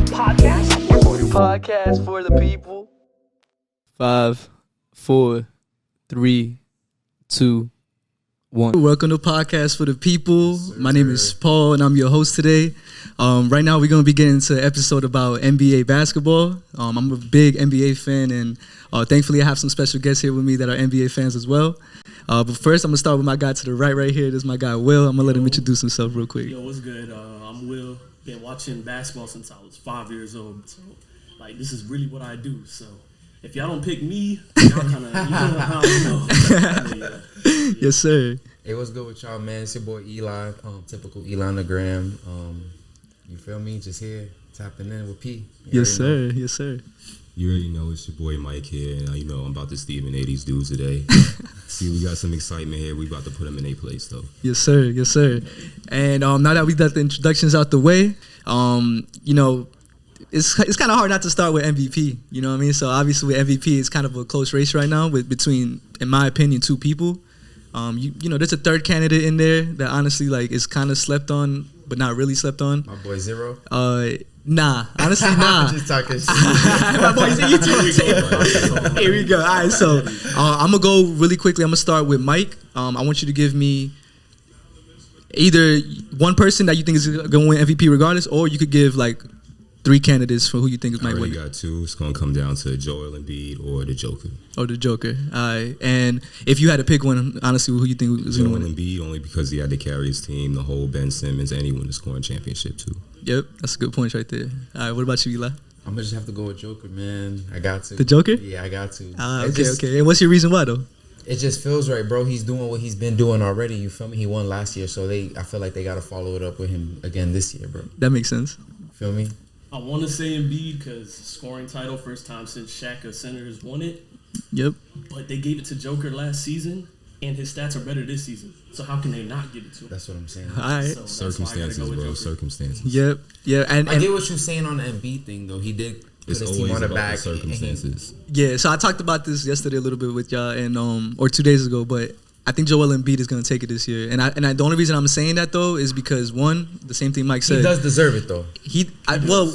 Podcast for the people. 5, 4, 3, 2, 1. Welcome to Podcast for the People. My name is Paul, and I'm your host today. Right now, we're going to be getting into an episode about NBA basketball. I'm a big NBA fan, and thankfully, I have some special guests here with me that are NBA fans as well. But first, I'm going to start with my guy to the right here. This is my guy, Will. I'm going to let him introduce himself real quick. Yo, what's good? I'm Will. Been watching basketball since I was 5 years old. So, this is really what I do. So, if y'all don't pick me, y'all kind of, I don't know. Yeah. Yes, sir. Hey, what's good with y'all, man? It's your boy Eli, typical Eli on the gram. You feel me? Just here, tapping in with P. Yes, sir. Yes, sir. You already know it's your boy Mike here, and I'm about to Stephen A. these dudes today. See, we got some excitement here. We about to put them in a place, though. Yes, sir. Yes, sir. And now that we got the introductions out the way, it's kind of hard not to start with MVP. You know what I mean? So obviously with MVP, it's kind of a close race right now between, in my opinion, two people. There's a third candidate in there that honestly is kind of slept on, but not really slept on. My boy Zero. Nah, honestly, nah. Just talking shit. My boy Zero. Here we go. All right, so I'm gonna go really quickly. I'm gonna start with Mike. I want you to give me either one person that you think is gonna win MVP regardless, or you could give three candidates for who you think might win. I already got two. It's going to come down to Joel Embiid or the Joker. Or the Joker. All right. And if you had to pick one, honestly, who you think is going to win? Joel Embiid, only because he had to carry his team, the whole Ben Simmons, and he won the scoring championship, too. Yep. That's a good point right there. All right. What about you, Eli? I'm going to just have to go with Joker, man. I got to. The Joker? Yeah, I got to. Okay. And what's your reason why, though? It just feels right, bro. He's doing what he's been doing already. You feel me? He won last year, so I feel like they got to follow it up with him again this year, bro. That makes sense. Feel me? I want to say Embiid because scoring title, first time since Shaq a center has won it. Yep. But they gave it to Joker last season, and his stats are better this season. So how can they not give it to him? That's what I'm saying. All right. So circumstances, bro. Circumstances. Yep. Yeah. And I get what you're saying on the Embiid thing, though. He did put his team on the back. Circumstances. Yeah. So I talked about this yesterday a little bit with y'all, and or 2 days ago, but I think Joel Embiid is going to take it this year. And the only reason I'm saying that, though, is because, one, the same thing Mike said. He does deserve it, though.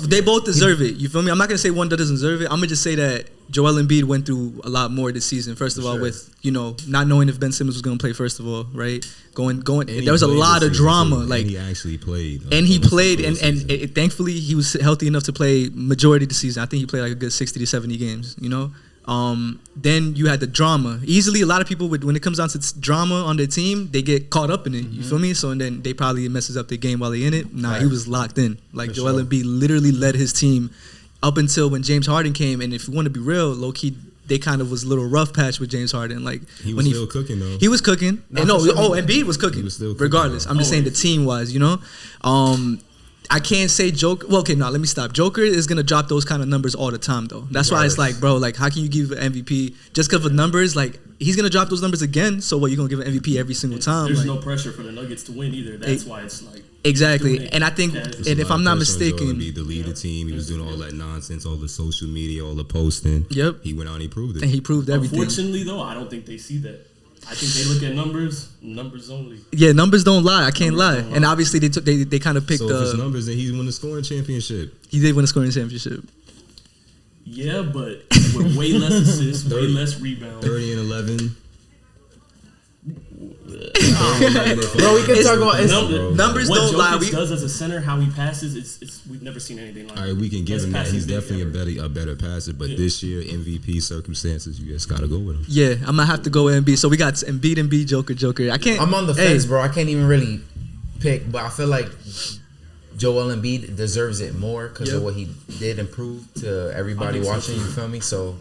They both deserve it. You feel me? I'm not going to say one that doesn't deserve it. I'm going to just say that Joel Embiid went through a lot more this season. First of all, with, not knowing if Ben Simmons was going to play, first of all, right? There was a lot of drama. And he actually played. And he played, and thankfully, he was healthy enough to play majority of the season. I think he played a good 60 to 70 games, Then you had the drama. Easily, a lot of people, when it comes down to drama on their team, they get caught up in it. You feel me? So, and then they probably messes up their game while they're in it. Nah, he was locked in. Joel Embiid literally led his team up until when James Harden came. And if you want to be real, low-key, they kind of was a little rough patch with James Harden. He was still cooking, though. He was cooking. Embiid was cooking. He was still cooking, regardless. I'm just saying the team-wise, I can't say Joker. Well, okay, let me stop. Joker is going to drop those kind of numbers all the time, though. That's why it's how can you give an MVP just because of numbers? He's going to drop those numbers again. So what, you're going to give an MVP every single time? There's no pressure for the Nuggets to win either. That's why it's Exactly. And I think, and if I'm not mistaken. He to lead the team. He was doing all that nonsense, all the social media, all the posting. Yep. He went out and he proved it. And he proved everything. Unfortunately, though, I don't think they see that. I think they look at numbers only. Yeah, numbers don't lie. I can't lie. And obviously they kind of picked. So if it's numbers, then he won the scoring championship. He did win the scoring championship. Yeah, but with way less assists, way less rebounds. 30 and 11. Bro, we can talk about numbers don't lie. What Jokic does as a center, how he passes, it's we've never seen anything like that. All right, we can give him that. He's definitely a better passer, but this year, MVP circumstances, you just got to go with him. Yeah, I'm going to have to go with Embiid. So we got Embiid, Joker. I can't. I'm on the fence, bro. I can't even really pick, but I feel like Joel Embiid deserves it more because of what he did improve to everybody watching, you feel me? So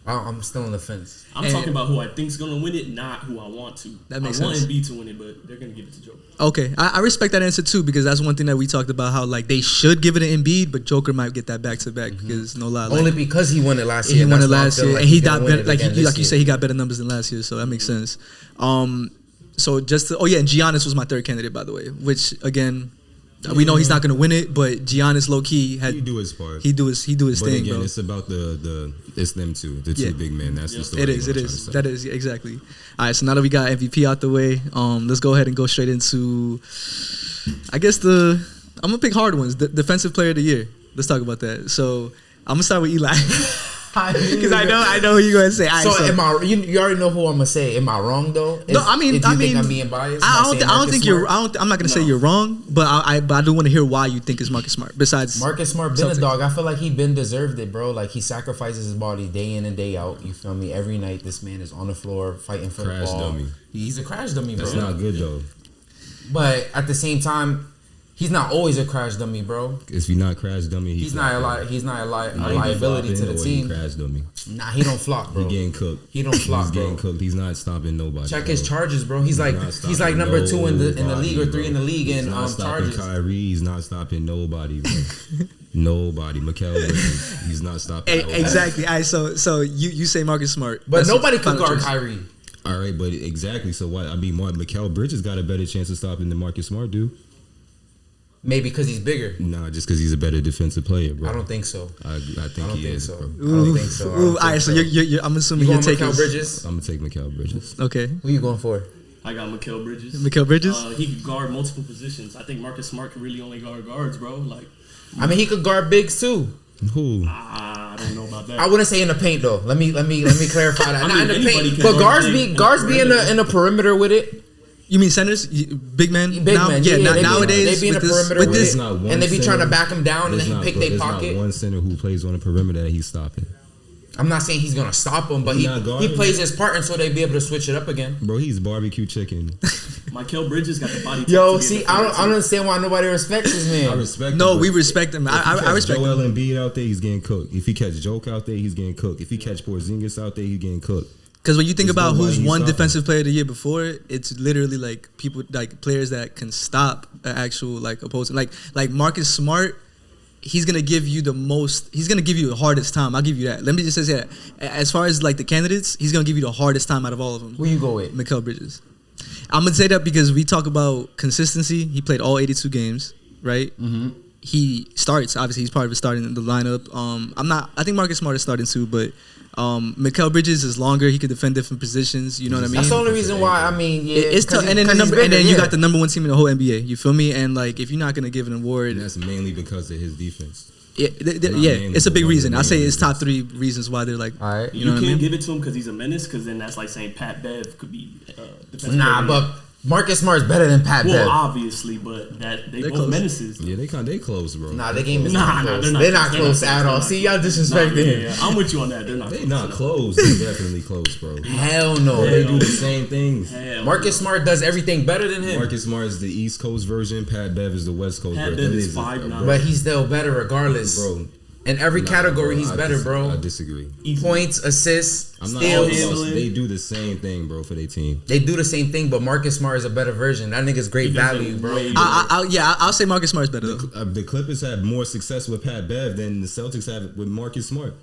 I'm still on the fence. I'm talking about who I think's gonna win it, not who I want to. That makes sense. I want sense. Embiid to win it, but they're gonna give it to Joker. Okay, I respect that answer too because that's one thing that we talked about how they should give it to Embiid, but Joker might get that back to back because no lie. Only because he won it last year. He won it last year, and he got better. Like you said, he got better numbers than last year, so that makes sense. So and Giannis was my third candidate, by the way, which again. We know he's not going to win it, but Giannis low-key he do his part. He do his but thing, again, bro. it's about it's them two, the two big men. That's the story. It is. That is exactly. All right, so now that we got MVP out the way, let's go ahead and go straight into, I guess I'm gonna pick hard ones. The defensive player of the year. Let's talk about that. So I'm gonna start with Eli because I know who you're gonna say. So am I? You already know who I'm gonna say. Am I wrong though? No, I mean, think I'm being biased? I don't think you're. I'm not gonna say you're wrong, but I do want to hear why you think it's Marcus Smart. Besides, Marcus Smart been a dog. I feel like he been deserved it, bro. Like he sacrifices his body day in and day out. You feel me? Every night, this man is on the floor fighting for the ball. Dummy. He's a crash dummy, bro. That's not good though. But at the same time, he's not always a crash dummy, bro. If he's not crash dummy, he's not a liability to the team. Crash dummy. Nah, he don't flop, bro. He getting cooked. He don't flop, He's bro. getting cooked. He's not stopping nobody. Check bro. his charges, bro. He's like number 2 in the league or 3 in the league in charges. Kyrie, he's not stopping nobody, bro. Nobody. Mikal Bridges, he's not stopping nobody. Exactly. All right, so you say Marcus Smart, but nobody could guard Kyrie. All right, but exactly. So what? I mean, Mikal Bridges got a better chance of stopping than Marcus Smart do. Maybe because he's bigger. Nah, just because he's a better defensive player, bro. I don't think so. I think he is, so. bro. I don't think so. All right, so you're I'm assuming you're taking Mikal Bridges. I'm gonna take Mikal Bridges. Okay. Who you going for? I got Mikal Bridges. Mikal Bridges? He could guard multiple positions. I think Marcus Smart can really only guard guards, bro. Like, I mean, he could guard bigs too. Who? I don't know about that. I wouldn't say in the paint though. Let me clarify that. I Not mean, in the anybody paint, can but guard guards be in the perimeter with it. You mean centers? Big men? Big men. Yeah, nowadays they be in the perimeter with this, and they be trying to back him down and then he pick their pocket. There's not one center who plays on the perimeter that he's stopping. I'm not saying he's gonna stop him, but he plays his part until they be able to switch it up again. Bro, he's barbecue chicken. Mikal Bridges got the body. Yo, see, I don't understand why nobody respects this man. I respect. No, him, we respect him. I respect Joel him. Embiid out there, he's getting cooked. If he catch Joke out there, he's getting cooked. If he catch Porzingis out there, he's getting cooked. Because when you think about who's won stopping. defensive player of the year before, it's literally like people like players that can stop an actual like opposing. Like Marcus Smart, he's gonna give you the most. He's gonna give you the hardest time. I'll give you that. Let me just say that. As far as like the candidates, he's gonna give you the hardest time out of all of them. Who you go with? Mikal Bridges. I'm gonna say that because we talk about consistency. He played all 82 games, right? Mm-hmm. He starts. Obviously, he's part of the starting in the lineup. I think Marcus Smart is starting too, but Mikal Bridges is longer. He could defend different positions. You know what I mean? That's the only reason why. I mean, yeah, it's tough. And then you got the number 1 team in the whole NBA. You feel me? And like, if you're not gonna give an award, and that's mainly because of his defense. Yeah, it's a big reason. I say it's top 3 reasons why they're like. All right, you know can't give it to him because he's a menace. Because then that's like saying Pat Bev could be. Nah, but Marcus Smart is better than Pat Bev. Well, obviously, but they're both close. menaces. Yeah, they close, bro. Nah, the game is not close. They're not close at all. See, y'all disrespecting him. Yeah, I'm with you on that. They're not. They not close. They're definitely close, bro. Hell no. They do the same things. Marcus Smart does everything better than him. Marcus Smart is the East Coast version. Pat Bev is the West Coast version. Pat Bev is 5'9", but he's still better regardless, bro. In every category, he's better, bro. I disagree. Points, assists, I'm not steals. They do the same thing, bro, for their team. They do the same thing, but Marcus Smart is a better version. That nigga's great value, bro. I'll say Marcus Smart is better. The Clippers have more success with Pat Bev than the Celtics have with Marcus Smart.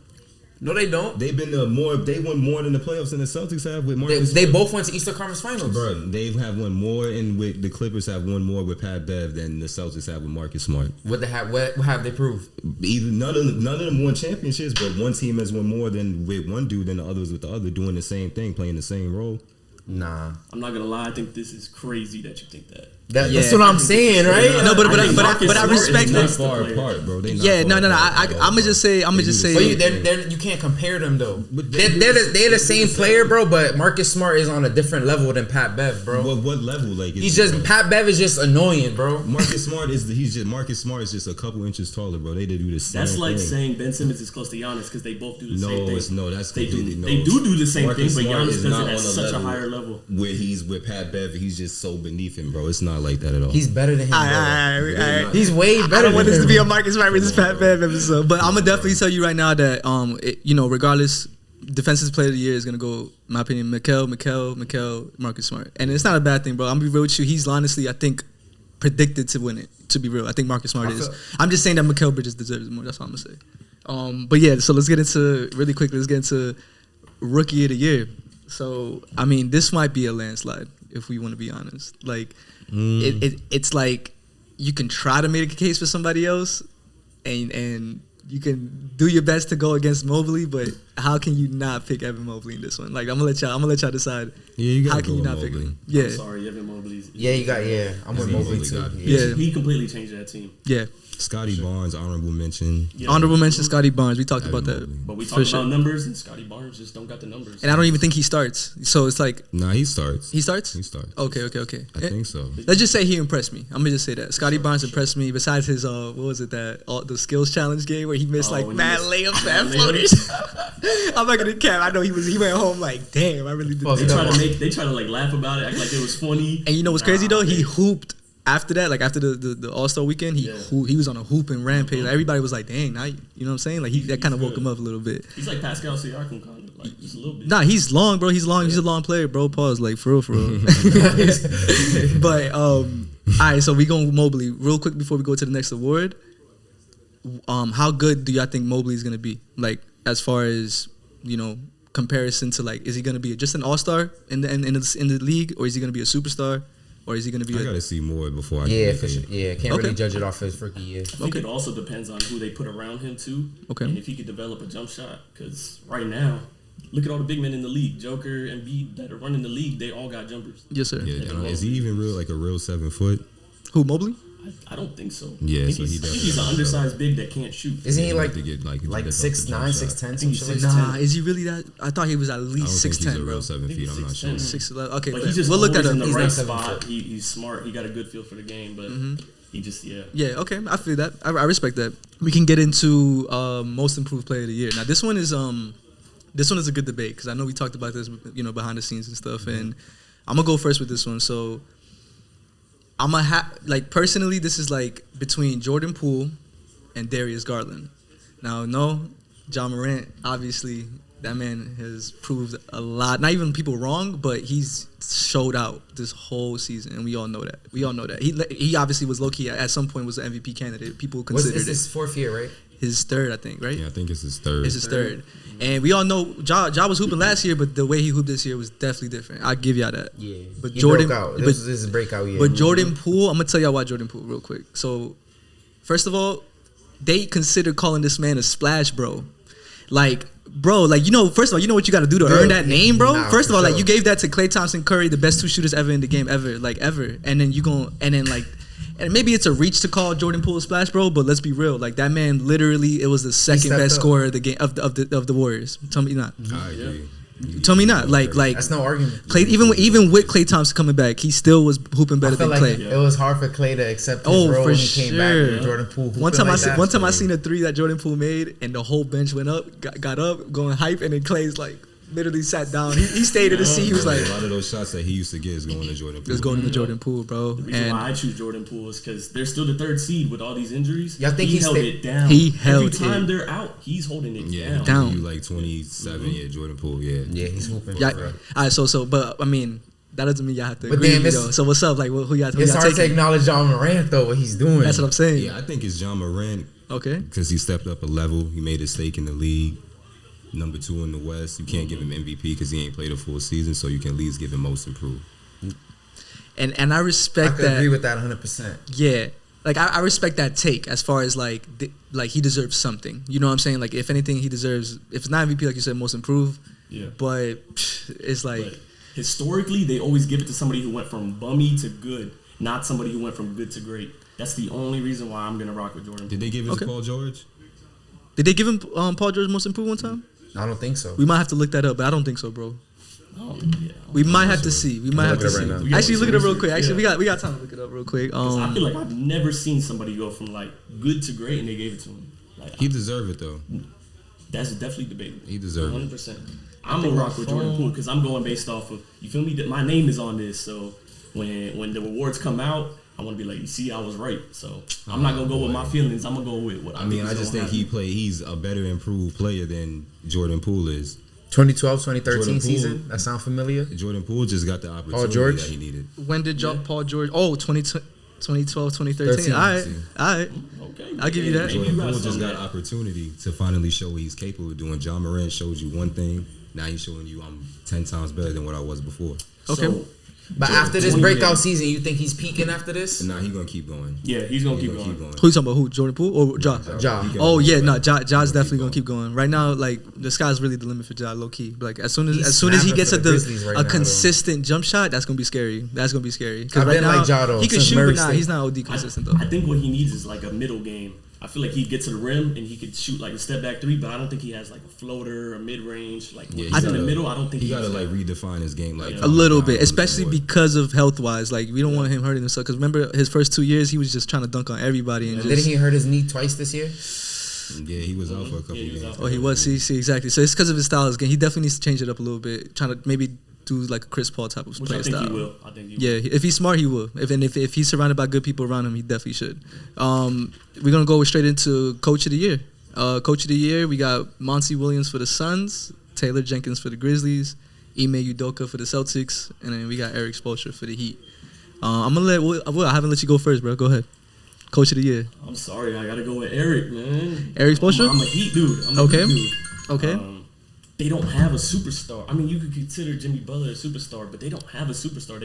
No, they don't. They won more in the playoffs than the Celtics have with Marcus. They both went to Eastern Conference Finals, bro. They have won more, and with the Clippers have won more with Pat Bev than the Celtics have with Marcus Smart. What have they proved? Either none of them won championships, but one team has won more than with one dude than the others with the other, doing the same thing, playing the same role. Nah, I'm not gonna lie. I think this is crazy that you think that. That's what I'm saying, right? No, but I respect them. them. Far apart, bro. I'm gonna just say. But you can't compare them though. They're the same player, bro. But Marcus Smart is on a different level than Pat Bev, bro. What level? Like Pat Bev is just annoying, bro. Marcus Smart is just a couple inches taller, bro. They do the same. That's like thing. saying Ben Simmons is close to Giannis because they both do the same thing. That's they completely no. They do the same Marcus thing, but Smart Giannis does it at such a higher level. Where he's with Pat Bev, he's just so beneath him, bro. It's not like that at all. He's better than him. He's way better. I don't want this to be a Marcus Smart versus Pat Bev episode, but I'm gonna definitely tell you right now that regardless, defensive player of the year is gonna go, in my opinion, Mikal, Marcus Smart, and it's not a bad thing, bro. I'm gonna be real with you. He's honestly, I think, predicted to win it. To be real, I think Marcus Smart is. I'm just saying that Mikal Bridges deserves it more. That's all I'm gonna say. But yeah, so let's get into rookie of the year. So I mean, this might be a landslide if we want to be honest. Like, it's like you can try to make a case for somebody else, and you can do your best to go against Mobley, but how can you not pick Evan Mobley in this one? Like, I'm gonna let y'all decide. Yeah, you how can you not pick him? Yeah, I'm sorry, Evan Mobley's. I'm with Mobley too. Yeah, he completely changed that team. Yeah. Scotty Barnes, honorable mention. Yeah. Honorable mention, Scotty Barnes. We talked about that. But we talked about numbers, and Scotty Barnes just don't got the numbers. And I don't even think he starts. So it's like... Nah, he starts. He starts? He starts. Okay. I think so. Let's just say he impressed me. I'm going to just say that. Scotty Barnes impressed me. Besides his, what was it, the skills challenge game where he missed mad layups, mad floaters. I'm not going to cap. I know he went home like, damn, I really did that. They try to like laugh about it, act like it was funny. And you know what's crazy though? He hooped after that, like after the All-Star weekend, he was on a hooping rampage. Like, everybody was like, dang, now, you know what I'm saying? Like that kind of woke him up a little bit. He's like Pascal Siakam kind of, like just a little bit. Nah, he's long, bro. He's long. He's a long player, bro. Pause, like for real. But all right, so we going Mobley real quick before we go to the next award. How good do y'all think Mobley is gonna be? Like as far as, you know, comparison to like, is he gonna be just an all-star in the league, or is he gonna be a superstar, or is he gonna be? I gotta see more before I. For sure. Yeah, can't really judge it off his rookie year. I think it also depends on who they put around him too. Okay. And if he could develop a jump shot, because right now, look at all the big men in the league, Joker and Embiid that are running the league. They all got jumpers. Yes, sir. Yeah, is he even a real 7 foot? Who, Mobley? I don't think so. Yeah, I think he's an undersized big that can't shoot. Isn't he like to get like 6'9", 6'10", some shit like Nah, that? is he really that? I thought he was at least 6'10", bro. 7 feet. I'm not sure. 6'11". Okay, But he's just we'll look that up. in the He's right not spot. He's smart. He got a good feel for the game, but he just Yeah, okay, I feel that. I respect that. We can get into most improved player of the year. Now this one is a good debate because I know we talked about this, you know, behind the scenes and stuff. And I'm gonna go first with this one. So I'm gonna personally, this is like between Jordan Poole and Darius Garland. Now, no, John Morant, obviously, that man has proved a lot. Not even people wrong, but he's showed out this whole season, and we all know that. He obviously was low key at some point was an MVP candidate. People considered it. His fourth year, right? His third, I think, right? Yeah, I think it's his third. It's his third. And we all know Ja was hooping last year, but the way he hooped this year was definitely different. I'll give y'all that. Yeah. But He Jordan, broke out. This is his breakout year. But Jordan Poole, I'm gonna tell y'all why Jordan Poole real quick. So, first of all, they consider calling this man a splash bro. Like, bro, like, you know, first of all, you know what you got to do to earn that name, bro? Nah, first of all, sure. like, you gave that to Klay Thompson, Curry, the best two shooters ever in the game, ever. And then and maybe it's a reach to call Jordan Poole a splash bro, but let's be real. Like, that man, literally, it was the second best scorer of the game of the Warriors. Tell me not. I agree. Tell me not. Like that's no argument. Klay, even with Klay Thompson coming back, he still was hooping better than Klay. It was hard for Klay to accept his role when he came back. And Jordan Poole. One time I seen a three that Jordan Poole made, and the whole bench went up, got up, going hype, and then Klay's like literally sat down. He stayed in the seat. He was like, a lot of those shots that he used to get is going to Jordan Poole. It's going to Jordan Poole, bro. The reason why I choose Jordan Poole is because they're still the third seed with all these injuries. Y'all think he held it down. He held Every time they're out, he's holding it down. You like 27, Jordan Poole, Yeah, he's hooping. Yeah, all right, so, but I mean, that doesn't mean y'all have to But agree damn, with me, though. So what's up? Like, who y'all It's hard to acknowledge John Morant, though, what he's doing. That's what I'm saying. Yeah, I think it's John Morant. Okay. Because he stepped up a level. He made his stake in the league. Number 2 in the West. You can't give him MVP because he ain't played a full season, so you can at least give him most improved. And I respect that. I agree with that 100%. Yeah. Like, I respect that take as far as, like he deserves something. You know what I'm saying? Like, if anything, he deserves, if it's not MVP, like you said, most improved. Yeah. But it's like. But historically, they always give it to somebody who went from bummy to good, not somebody who went from good to great. That's the only reason why I'm going to rock with Jordan. Did they give it to Paul George? Did they give him Paul George most improved one time? I don't think so. We might have to look that up, but I don't think so, bro. Yeah. We might have to see. We might have to see. Right Actually, look it up real quick. Actually, we got time to look it up real quick. I feel like I've never seen somebody go from like good to great and they gave it to him. Like, He deserved it though. That's definitely debatable. He deserved 100%. I'm gonna rock with Jordan Poole because I'm going based off of, you feel me, that my name is on this. So when the awards come out, I want to be like, you see, I was right. So I'm not gonna go with my feelings. I'm gonna go with what I mean. I just think he's a better improved player than Jordan Poole is. 2012, 2013 Jordan Poole, season? That sound familiar? Jordan Poole just got the opportunity George? that he needed. When did Paul George? Oh, 2012, 2013. All right. Okay. I'll give you that. Jordan Poole just got an opportunity to finally show what he's capable of doing. John Morant showed you one thing. Now he's showing you I'm 10 times better than what I was before. Okay. So But after this breakout season, you think he's peaking after this? Nah, he's gonna keep going. Yeah, he's gonna keep going. Who you talking about? Who? Jordan Poole or Ja? Ja. Oh yeah, no, Ja's definitely gonna keep going. Right now, like the sky's really the limit for Ja, low key. Like as soon as he gets a consistent jump shot, that's gonna be scary. That's gonna be scary. Because right now he can shoot, but nah, he's not OD consistent though. I think what he needs is like a middle game. I feel like he'd get to the rim and he could shoot like a step back three, but I don't think he has like a floater or mid range. Like when he's in the middle, I don't think he gotta like redefine his game like a little bit, especially because of health wise. Like we don't want him hurting himself. Because remember his first 2 years, he was just trying to dunk on everybody. And didn't he hurt his knee twice this year? Yeah, he was out for a couple games. Oh, he was. See, exactly. So it's because of his style of game. He definitely needs to change it up a little bit. Trying to maybe do like a Chris Paul type of player style. I think he will. Yeah, if he's smart, he will. If he's surrounded by good people around him, he definitely should. We're gonna go straight into Coach of the Year. Coach of the Year, we got Monty Williams for the Suns, Taylor Jenkins for the Grizzlies, Ime Udoka for the Celtics, and then we got Eric Spoelstra for the Heat. I'm gonna I haven't let you go first, bro. Go ahead. Coach of the Year. I'm sorry, I gotta go with Eric, man. Eric Spoelstra? I'm a Heat dude. Okay. They don't have a superstar. I mean, you could consider Jimmy Butler a superstar, but they don't have a superstar.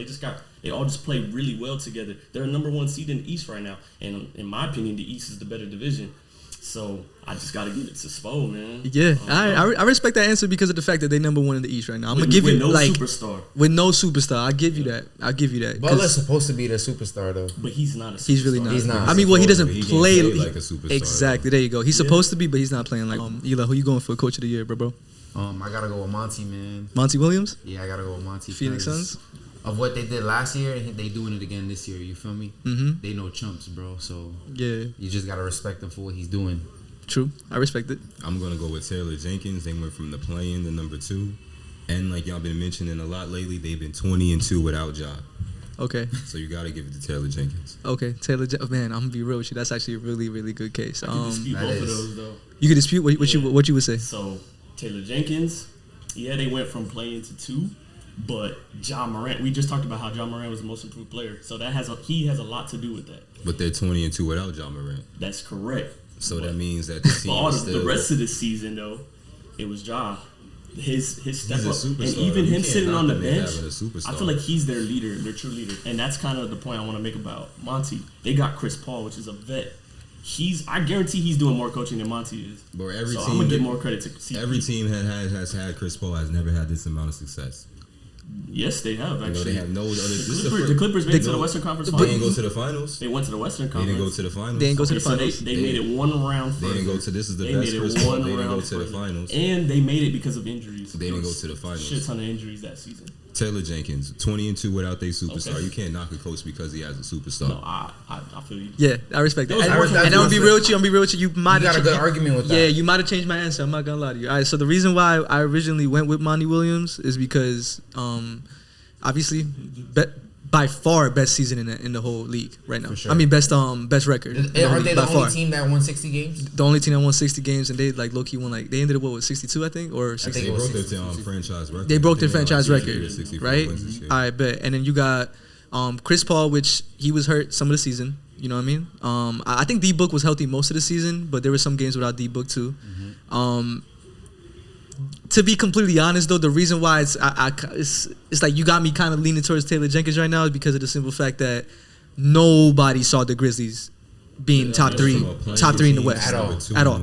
They all just play really well together. They're a number one seed in the East right now, and in my opinion, the East is the better division. So I just got to give it to Spo, man. Yeah, I respect that answer because of the fact that they number one in the East right now. I'm gonna give you superstar. With no superstar, I give you that. Butler's supposed to be the superstar though, but he's not a superstar. He's really not. He's not. I mean, well, he doesn't play like a superstar. Exactly. There you go. He's supposed to be, but he's not playing like. Eli, who you going for Coach of the Year, bro? I gotta go with Monty, man. Monty Williams? Yeah, I gotta go with Monty. Phoenix Suns? Of what they did last year, they doing it again this year. You feel me? Mm-hmm. They know chumps, bro. So yeah, you just gotta respect him for what he's doing. True, I respect it. I'm gonna go with Taylor Jenkins. They went from the play-in to number 2, and like y'all been mentioning a lot lately, they've been 20-2 without Ja. Okay. So you gotta give it to Taylor Jenkins. Okay, man, I'm gonna be real with you. That's actually a really, really good case. I can dispute both of those though. You can dispute what you would say. So Taylor Jenkins. Yeah, they went from playing to 2, but Ja Morant. We just talked about how Ja Morant was the most improved player, so he has a lot to do with that. But they're 20-2 without Ja Morant. That's correct. So that means that the team the rest of the season though, it was Ja. His step up, and superstar. even him sitting on the bench, I feel like he's their leader, their true leader, and that's kind of the point I want to make about Monty. They got Chris Paul, which is a vet. I guarantee he's doing more coaching than Monty is. But I'm gonna give more credit to CP. Every team has had Chris Paul has never had this amount of success. Yes, they have actually. They have no other. The Clippers made it to the Western Conference Finals. They didn't go to the finals. They went to the Western Conference. They didn't go to the finals. They didn't go to the finals. So they made it one round further. They didn't go to this is the best Chris Paul. They didn't go to the finals. And they made it because of injuries. They didn't go to the finals. Shit ton of injuries that season. Taylor Jenkins, 20-2 without their superstar. Okay. You can't knock a coach because he has a superstar. No, I feel you. Yeah, I respect that. And I'm gonna be real with you. You might have got a good argument with that. Yeah, you might have changed my answer. I'm not gonna lie to you. All right, so the reason why I originally went with Monty Williams is because obviously by far best season in the whole league right now. Sure. I mean best record. Are they the only team that won 60 games? The only team that won 60 games, and they like low key won like they ended up with 62 I think or 60. They broke their franchise record. They broke their franchise record, right? I bet. And then you got Chris Paul, which he was hurt some of the season. You know what I mean? I think D Book was healthy most of the season, but there were some games without D Book too. Mm-hmm. To be completely honest, though, the reason why it's like you got me kind of leaning towards Taylor Jenkins right now is because of the simple fact that nobody saw the Grizzlies being top three in the West at all.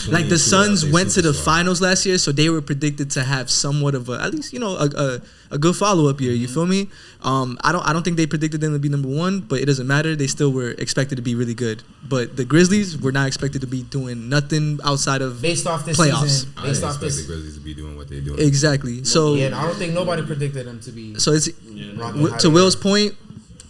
Like the Suns went to the finals last year, so they were predicted to have somewhat of at least a good follow up year. You feel me? I don't think they predicted them to be number 1, but it doesn't matter. They still were expected to be really good. But the Grizzlies were not expected to be doing nothing outside of based off this I playoffs. didn't expect the Grizzlies to be doing what they're doing. Exactly. So yeah, I don't think nobody predicted them to be. So it's to Will's point.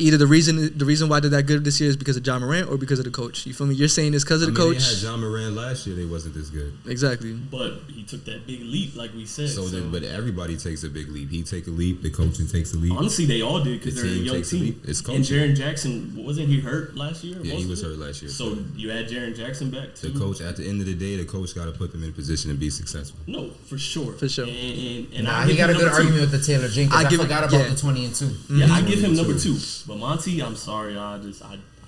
Either the reason why they're that good this year is because of Ja Morant or because of the coach. You feel me? You're saying it's because of the coach. They had Ja Morant last year. They wasn't this good. Exactly. But he took that big leap, like we said. But everybody takes a big leap. He take a leap. The coaching takes a leap. Honestly, they all did because they're a young team. It's coaching. And Jaren Jackson, wasn't he hurt last year? Yeah, he was hurt last year. So you add Jaren Jackson back too. The coach, at the end of the day, the coach got to put them in position and be successful. No, for sure. For sure. And he got a good argument with the Taylor Jenkins. I forgot about the 20-2. Yeah, I give him number 2. But Monty, I'm sorry, I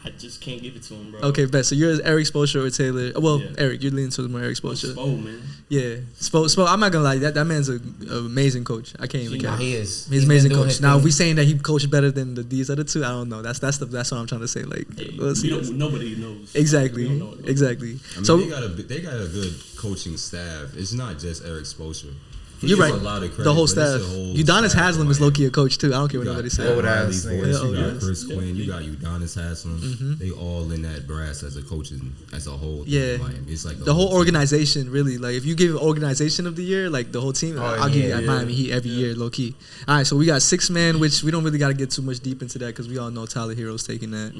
I just can't give it to him, bro. Okay, bet. So you're Eric Spoelstra or Taylor. Well, Yeah. Eric, you're leaning towards more Eric Spoelstra. Spo, man. Yeah, Spo. I'm not gonna lie. That man's an amazing coach. I can't even Nah, care. he is. He's an amazing been doing coach. his Now, thing. if we saying that he coached better than these other two, I don't know. That's what I'm trying to say. Like, Hey, we'll see. nobody knows. Exactly. We don't know it. Exactly. I mean, So they got a good coaching staff. It's not just Eric Spoelstra. He you're gets right. A lot of credit, The whole but it's staff. the whole Udonis staff Haslam of is low key Miami. a coach too. I don't care what You got nobody Pat says. What Riley else? Boyce, Yeah, you got yes. Chris Quinn, you got Udonis Haslam. They all in that brass as a coach as a whole. Thing Yeah. in Miami. It's like The whole team. organization, really. Like, if you give organization of the year, like the whole team, I'll give you Miami Heat every year, low key. All right, so we got 6-man, which we don't really got to get too much deep into that because we all know Tyler Hero's taking that.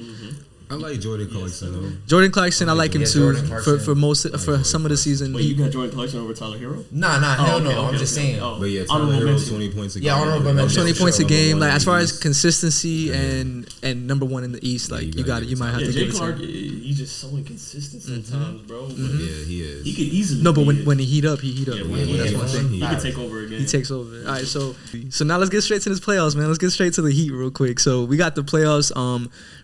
I like Jordan Clarkson though. Jordan Clarkson, I like him Yeah, too Jordan Clarkson. for some of the season. Wait, you got Jordan Clarkson over Tyler Hero? Nah, hell okay, no. I'm okay, just okay. saying. Oh. But yeah, Honorable Tyler Hero, mention. 20 points a game. Yeah, honorable mention. 20 points a Sure. game. Number Like, one as in far the as East. consistency and number one in the East, like you got it. You might have Yeah, to Jay give it to Clark, him. he's just so inconsistent sometimes, bro. But Yeah, he is. he could easily. No, but be when he heat up, he heat up. Yeah, Yeah, when he that's heat one up, thing. he could take over again. He takes over. All right, so now let's get straight to this playoffs, man. Let's get straight to the Heat real quick. So we got the playoffs.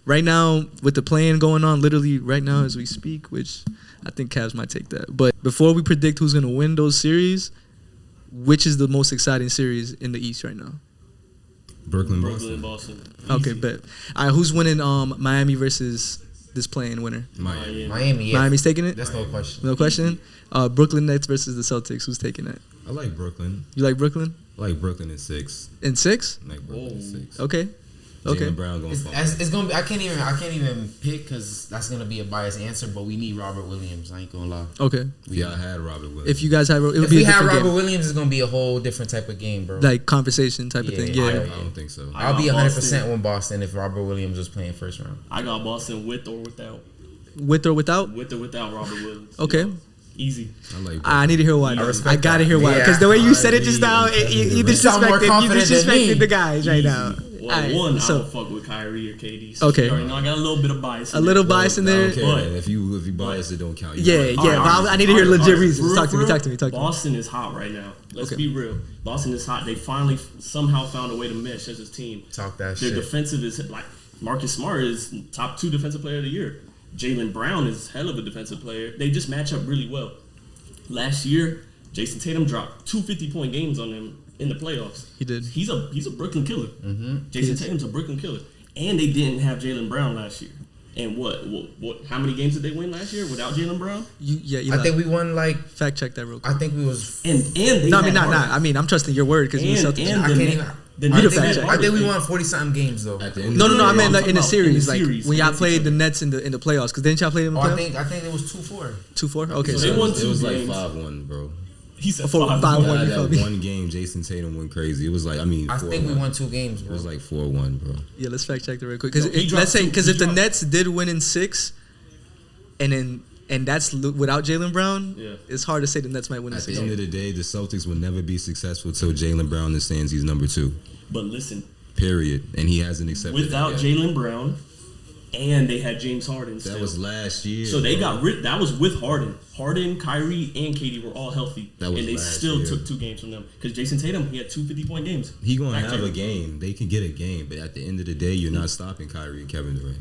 Right now with the play-in going on, literally right now as we speak, which I think Cavs might take that. But before we predict who's gonna win those series, which is the most exciting series in the East right now? Brooklyn, Brooklyn, Boston. Boston. Okay, Easy. bet. All right, who's winning Miami versus this play-in winner? Miami. Miami, yeah. Miami's taking it? That's no question. No question. Brooklyn Nets versus the Celtics. Who's taking that? I like Brooklyn. You like Brooklyn? I like Brooklyn in 6. In 6? I like Brooklyn in 6. Okay. Okay. Jaylen Brown going to It's gonna be. I can't even pick because that's gonna be a biased answer. But we need Robert Williams. I ain't gonna lie. Okay. Yeah, I had Robert Williams. If you guys have, it would If be we a have different Robert game. Williams, it's gonna be a whole different type of game, bro. Like conversation type of Yeah, thing. yeah, Yeah. yeah. I don't think so. I I'll be got 100% with Boston if Robert Williams was playing first round. I got Boston with or without. With or without? With or without Robert Williams. Okay. Yeah. Easy. I like I need to hear why. I though. respect I gotta that. hear why. Yeah, Because the way you said it I just now, you You sound more confident than me. disrespected the guys right now. Well, Alright, one, I so don't fuck with Kyrie or KD. So Okay. you already know I got a little bit of bias. a little bias in I there. don't care, But- man. If you bias, it don't count. You Yeah, right. yeah. Alright, But I need to hear alright, legit alright. reasons. For Talk to me. real, Talk to me. Talk to me. Boston is hot right now. Let's Okay. be real. Boston is hot. They finally somehow found a way to mesh as a team. Talk that Their shit. defensive is like Marcus Smart is top 2 defensive player of the year. Jaylen Brown is hell of a defensive player. They just match up really well. Last year, Jason Tatum dropped 2 50-point games on them in the playoffs. He did. He's a Brooklyn killer. Jason is. Tatum's a Brooklyn killer. And they didn't have Jaylen Brown last year. And what? How many games did they win last year without Jaylen Brown? I I think we won like. fact check that real quick. I think we was. And they No, I had mean not. Harden. I mean I'm trusting your word because you And- Celtics. and I the can't Net- even. the You Nets the had fact check. I think we Harden. won 40 something games though. At the end No, of the I day, meant I'm like in the talking about in the series, like series when y'all against played each the other. Nets in the playoffs. Because didn't y'all play them in Oh, the I playoffs? think it was 2-4. 2-4. Okay, So so they won it was like games. 5-1, bro. He said For 5-1. 5-1. Yeah, you feel that me? one game, Jason Tatum went crazy. It was like, I think we 4-1. won 2 games, It bro. was like 4-1, bro. yeah, let's fact check that real quick. No, he Because dropped let's say two. because He if the dropped- Nets did win in 6, and that's without Jaylen Brown, Yeah. it's hard to say the Nets might win in At the 6. end of the day, the Celtics will never be successful till Jaylen Brown understands he's number 2. But listen, Period. And he hasn't accepted without that yet. Jaylen Brown, and they had James Harden still. That was last year. So they bro. got rid. That was with Harden. Harden, Kyrie, and KD were all healthy, That was and they last still year. took 2 games from them. Because Jason Tatum, he had 2 50-point games. He gonna Back have to- a game. They can get a game, but at the end of the day, you're not stopping Kyrie and Kevin Durant.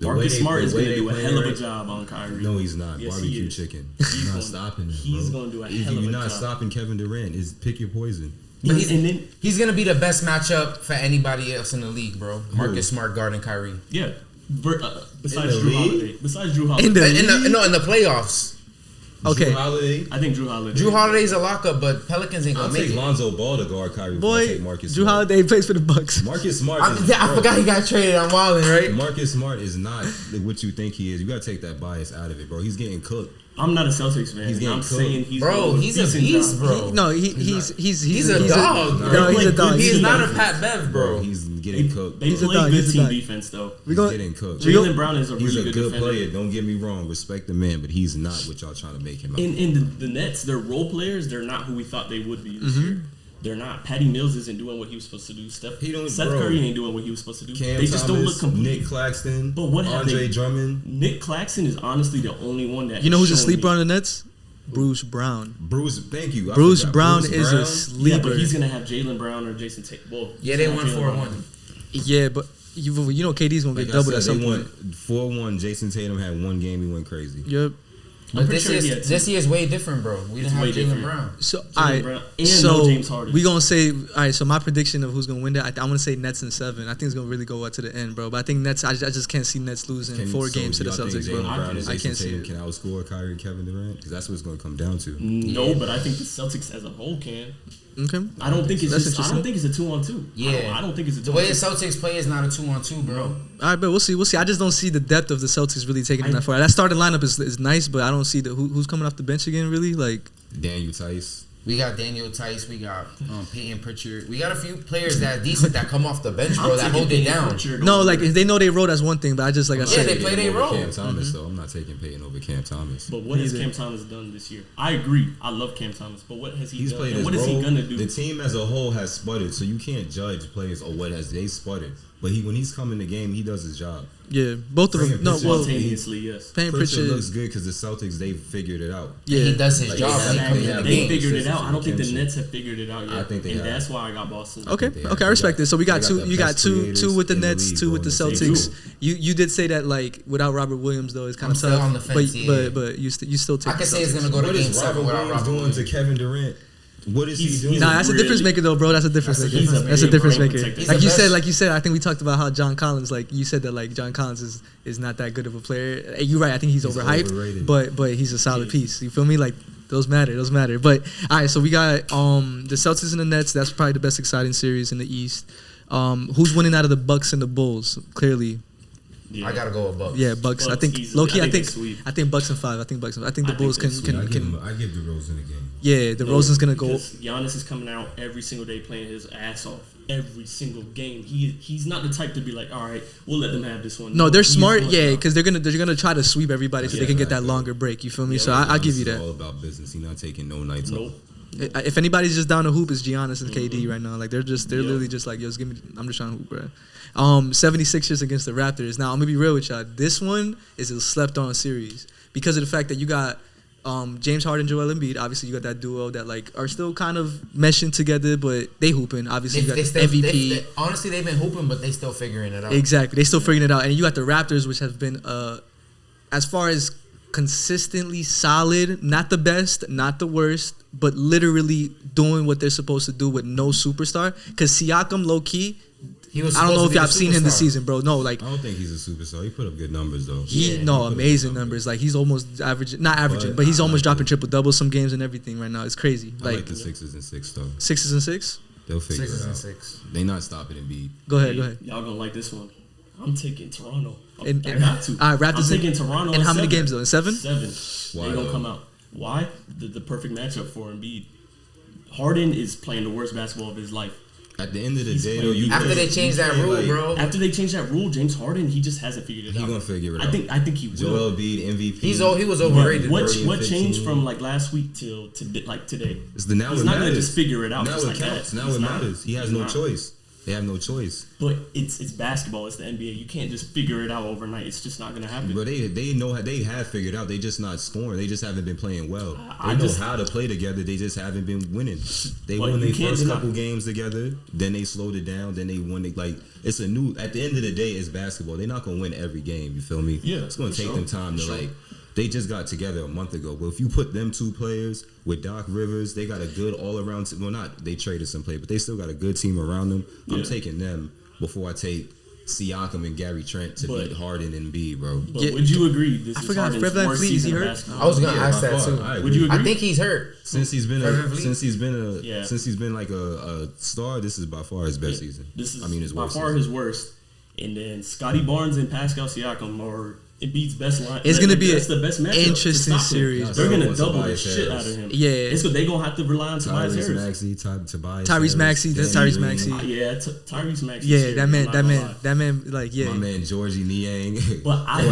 The way Marcus they- Smart the is way going to they do a play hell of a right- job on Kyrie. No, he's not. Yes, he Barbecue is. chicken. He's He's not gonna- stopping him. he's bro. gonna do a If hell of you're a not job. stopping Kevin Durant, is pick your poison. But he's, and then he's gonna be the best matchup for anybody else in the league, bro. Marcus Smart guarding Kyrie. yeah, besides the Drew league? Holiday. Besides Drew Holiday, In the In the playoffs. Okay. Drew Holiday. I think Drew Holiday. Drew Holiday's a lockup, but Pelicans ain't I'll gonna take make it. Lonzo Ball to guard Kyrie. before I Boy, take Marcus Drew Smart. Holiday plays for the Bucks. Marcus Smart. I Bro, forgot he got traded. I'm wilding, right? Marcus Smart is not what you think he is. You gotta take that bias out of it, bro. He's getting cooked. I'm not a Celtics fan. He's getting I'm cooked. saying he's Bro, doing he's a decent beast, job. bro. No, he's a dog, bro. No, he's a dog. He's a not dog. a Pat Bev, bro. He's They, getting cooked. they He's a play dog, good he's a team dog. defense though. He's gonna- getting cooked. Jaylen Brown is a He's really a good good defender. player. Don't get me wrong. Respect the man, but he's not what y'all trying to make him out. In the Nets, their role players, they're not who we thought they would be this year. They're not. Patty Mills isn't doing what he was supposed to do. Seth bro. Curry ain't doing what he was supposed to do. Cam they just don't look Thomas, complete. Nick Claxton, But what have Andre they- Drummond, Nick Claxton is honestly the only one that You know who's a has shown sleeper me- on the Nets? Bruce Brown. Bruce. Thank you. I Bruce forgot. Brown Bruce is a Yeah, sleeper. but he's gonna have Jaylen Brown or Jason Tatum. Well, Yeah, he's they gonna won have Jaylen 4-1. Brown. Yeah, but You know KD's gonna get Like I doubled said, at some they point. won 4-1. Jason Tatum had one game. He went crazy. Yep. But this year's way different, bro. We didn't have Jaylen Brown. So no James Harden. We gonna say all right. So my prediction of who's gonna win that, I'm gonna say Nets in 7. I think it's gonna really go up to the end, bro. But I think Nets. I just can't see Nets losing 4 games to the Celtics, bro. I can't see it. Can outscore Kyrie and Kevin Durant? Because that's what it's gonna come down to. No, but I think the Celtics as a whole can. Okay. I don't think it's a 2-on-2. Yeah. I don't think it's a 2-on-2. The way the Celtics play is not a 2-on-2, bro. All right, but we'll see. I just don't see the depth of the Celtics really taking them that far. That starting lineup is nice, but I don't see who's coming off the bench again. Really, like Daniel Tice. We got Daniel Tice. We got Peyton Pritchard. We got a few players that decent that come off the bench, bro, that hold it down. No, like if they know they roll, that's one thing. But I just I said, they play their role. Cam Thomas, though. I'm not taking Peyton over Cam Thomas. But what has Cam Thomas done this year? I agree. I love Cam Thomas, but what has he done? Played And what is he gonna do? The team as a whole has sputtered, so you can't judge players or what has they sputtered. But when he's come in the game, he does his job. Yeah, both of them. No, well, spontaneously, yes. Payne Pritchard Pritchard looks good because the Celtics they figured it out. Yeah, he does his job. They figured it out. I don't think the Nets have figured it out yet. I think they and have. That's why I got Boston. Okay, I respect this. So we got two. You got two with the Nets, two with the Celtics. You did say that like without Robert Williams though, it's kind of tough. On the fence, but you still take. I can say it's gonna go to Game 7 without Robert Williams. To Kevin Durant. What is he doing? Nah, that's a difference maker though, bro. That's a difference maker. That's a difference maker. Like you said, I think we talked about how John Collins, like you said that like John Collins is not that good of a player. You're right. I think he's overhyped, overrated. but he's a solid piece. You feel me? Like those matter. But all right, so we got the Celtics and the Nets. That's probably the best exciting series in the East. Who's winning out of the Bucks and the Bulls? Clearly. Yeah. I gotta go with Bucks. Yeah, Bucks. I think low-key, I think Bucks and 5. I think the Bulls can. I give DeRozan a game. Yeah, DeRozan's gonna go. Giannis is coming out every single day playing his ass off. Every single game, he's not the type to be like, all right, we'll let them have this one. No, they're smart, because they're gonna try to sweep everybody so they can get that longer break. You feel me? So I'll give you that. It's all about business. He's not taking no nights off. If anybody's just down to hoop, it's Giannis and KD right now. Like they're literally just like, yo, just give me. I'm just trying to hoop, bro. 76ers against the Raptors. Now I'm gonna be real with y'all. This one is a slept on series because of the fact that you got James Harden, Joel Embiid. Obviously, you got that duo that like are still kind of meshing together, but they hooping. Obviously, you got MVP. Honestly, they've been hooping, but they still figuring it out. Exactly, they still figuring it out. And you got the Raptors, which have been as far as consistently solid, not the best, not the worst, but literally doing what they're supposed to do with no superstar. Because Siakam, low key. I don't know if y'all seen him this season, bro. No, like I don't think he's a superstar. He put up good numbers though. Amazing numbers. Like he's almost averaging, not averaging, but he's almost dropping triple doubles some games and everything right now. It's crazy. I like the Sixers and 6 though. 6 and 6. They'll figure it out. 6. They not stopping Embiid. Go ahead. Y'all gonna like this one. I'm taking Toronto. I And got to. All right, Raptors. I'm taking Toronto. And how many games though? 7. 7. Why They gonna come out. Why? The perfect matchup for Embiid. Harden is playing the worst basketball of his life. At the end of the day, though, after they changed that rule, bro. After they changed that rule, James Harden, he just hasn't figured it out. He gonna figure it out. I think he will. Joel Embiid, MVP. He was overrated. What changed from like last week till like today? It's the now He's it not matters. gonna just figure it out. Now just it like counts. that. Now it matters. He has no choice. They have no choice. But it's basketball. It's the NBA. You can't just figure it out overnight. It's just not gonna happen. But they know how they have figured out. They just not scoring. They just haven't been playing well. They know how to play together. They just haven't been winning. They won their first couple games together. Then they slowed it down. Then they won it. Like it's a new. At the end of the day, it's basketball. They're not gonna win every game. You feel me? Yeah. It's gonna take them time to like. They just got together a month ago. But if you put them 2 players with Doc Rivers, they got a good all-around team. Well, not they traded some play, but they still got a good team around them. I'm taking them before I take Siakam and Gary Trent to beat Harden and Embiid, bro. But would you agree this is Harden's worst season of hurt? basketball? I was gonna ask that too. Would you agree? I think he's hurt. Since he's been like a star, this is by far his best season. This is his by worst far season. his worst. And then Scotty Barnes and Pascal Siakam are Embiid's best line. It's gonna be the best matchup. interesting series. They're gonna double the shit out of him. Yeah, it's because they're gonna have to rely on Tobias Harris. Tyrese Maxey. Tyrese Maxey. Yeah, that man, like my man Georgie Niang. But I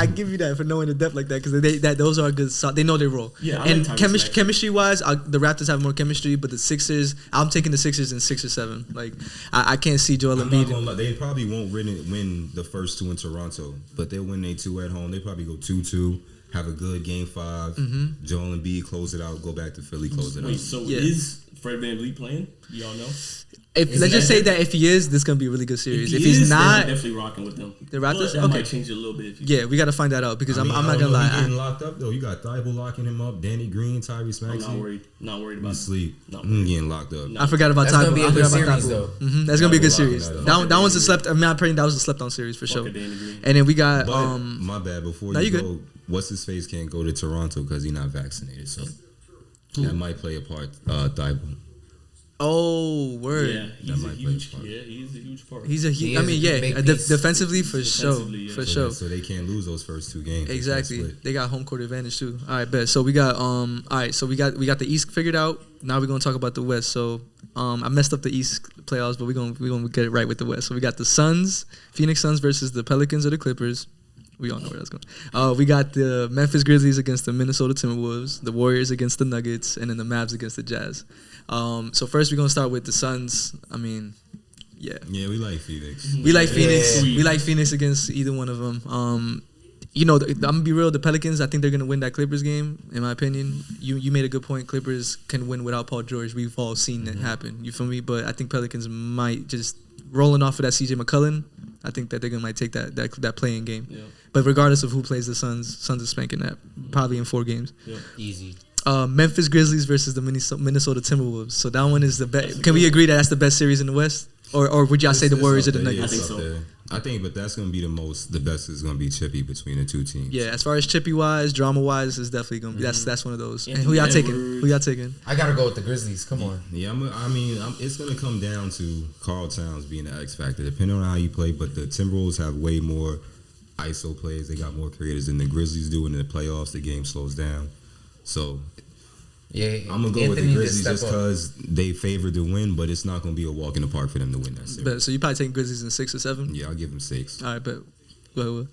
give you that for knowing the depth like that because those are good. They know their role. Yeah, and chemistry wise, the Raptors have more chemistry, but the Sixers, I'm taking the Sixers in 6 or 7. Like I can't see Joel Embiid. They probably won't win the first 2 in Toronto, but they'll win their 2 at home. They probably go 2-2. have a good game 5. Joel Embiid close it out. Go back to Philly, close it out. Wait, so is Fred VanVleet playing? Y'all know? Let's just say that if he is, this is gonna be a really good series. If he's he's not, then I'm definitely rocking with them. the Raptors, But that okay, might change it a little bit. yeah, we got to find that out because I'm not gonna He lie. getting locked up though. You got Thibault locking him up. Danny Green, Tyrese I'm Maxey. not worried about You it. sleep. Not I'm getting locked up. I forgot about That's Tybo. gonna be a I good forgot about series, Tybo. though. That's gonna be a good Tybo series. locking That one's a Danny slept. I'm not praying that was a slept on series for sure. Fuck a Danny Green. And then we got But my bad. Before no, you you go, what's his face can't go to Toronto because he's not vaccinated. So that might play a part. Thibault. oh word. Yeah, he's a huge part. He's a He I is mean, a yeah, big piece. defensively for sure, Defensively, yeah. for sure. So they can't lose those first 2 games. Exactly. They got home court advantage too. All right, bet. So we got all right, so we got the East figured out. Now we're gonna talk about the West. So I messed up the East playoffs, but we're gonna get it right with the West. So we got the Phoenix Suns versus the Pelicans or the Clippers. We all know where that's going. We got the Memphis Grizzlies against the Minnesota Timberwolves, the Warriors against the Nuggets, and then the Mavs against the Jazz. So first we're gonna start with the Suns. I mean, yeah, we like Phoenix. we like Phoenix. Yeah. We like Phoenix against either one of them. You know, I'm gonna be real. The Pelicans, I think they're gonna win that Clippers game. In my opinion, you made a good point. Clippers can win without Paul George. We've all seen that happen. You feel me? But I think Pelicans might just rolling off of that CJ McCollum. I think that they're gonna might take that playing game. Yeah. But regardless of who plays the Suns are spanking that probably in 4 games. Yeah. Easy. Memphis Grizzlies versus the Minnesota Timberwolves. So that one is the best. Can we agree that that's the best series in the West? Or would y'all say the Warriors or the Nuggets? I think so. I think, but that's going to be the best is going to be chippy between the 2 teams. Yeah, as far as chippy wise, drama wise, is definitely gonna be that's one of those. And Anthony who y'all taking? Edwards. Who y'all taking? I gotta go with the Grizzlies. Come on. Yeah, it's going to come down to Karl Towns being the X factor, depending on how you play. But the Timberwolves have way more ISO plays. They got more creators than the Grizzlies do. And in the playoffs, the game slows down. So Yeah, I'm gonna go with the Grizzlies just because they favor to win, but it's not gonna be a walk in the park for them to win that series. But so you probably taking Grizzlies in 6 or 7. Yeah, I'll give them 6. All right, but well.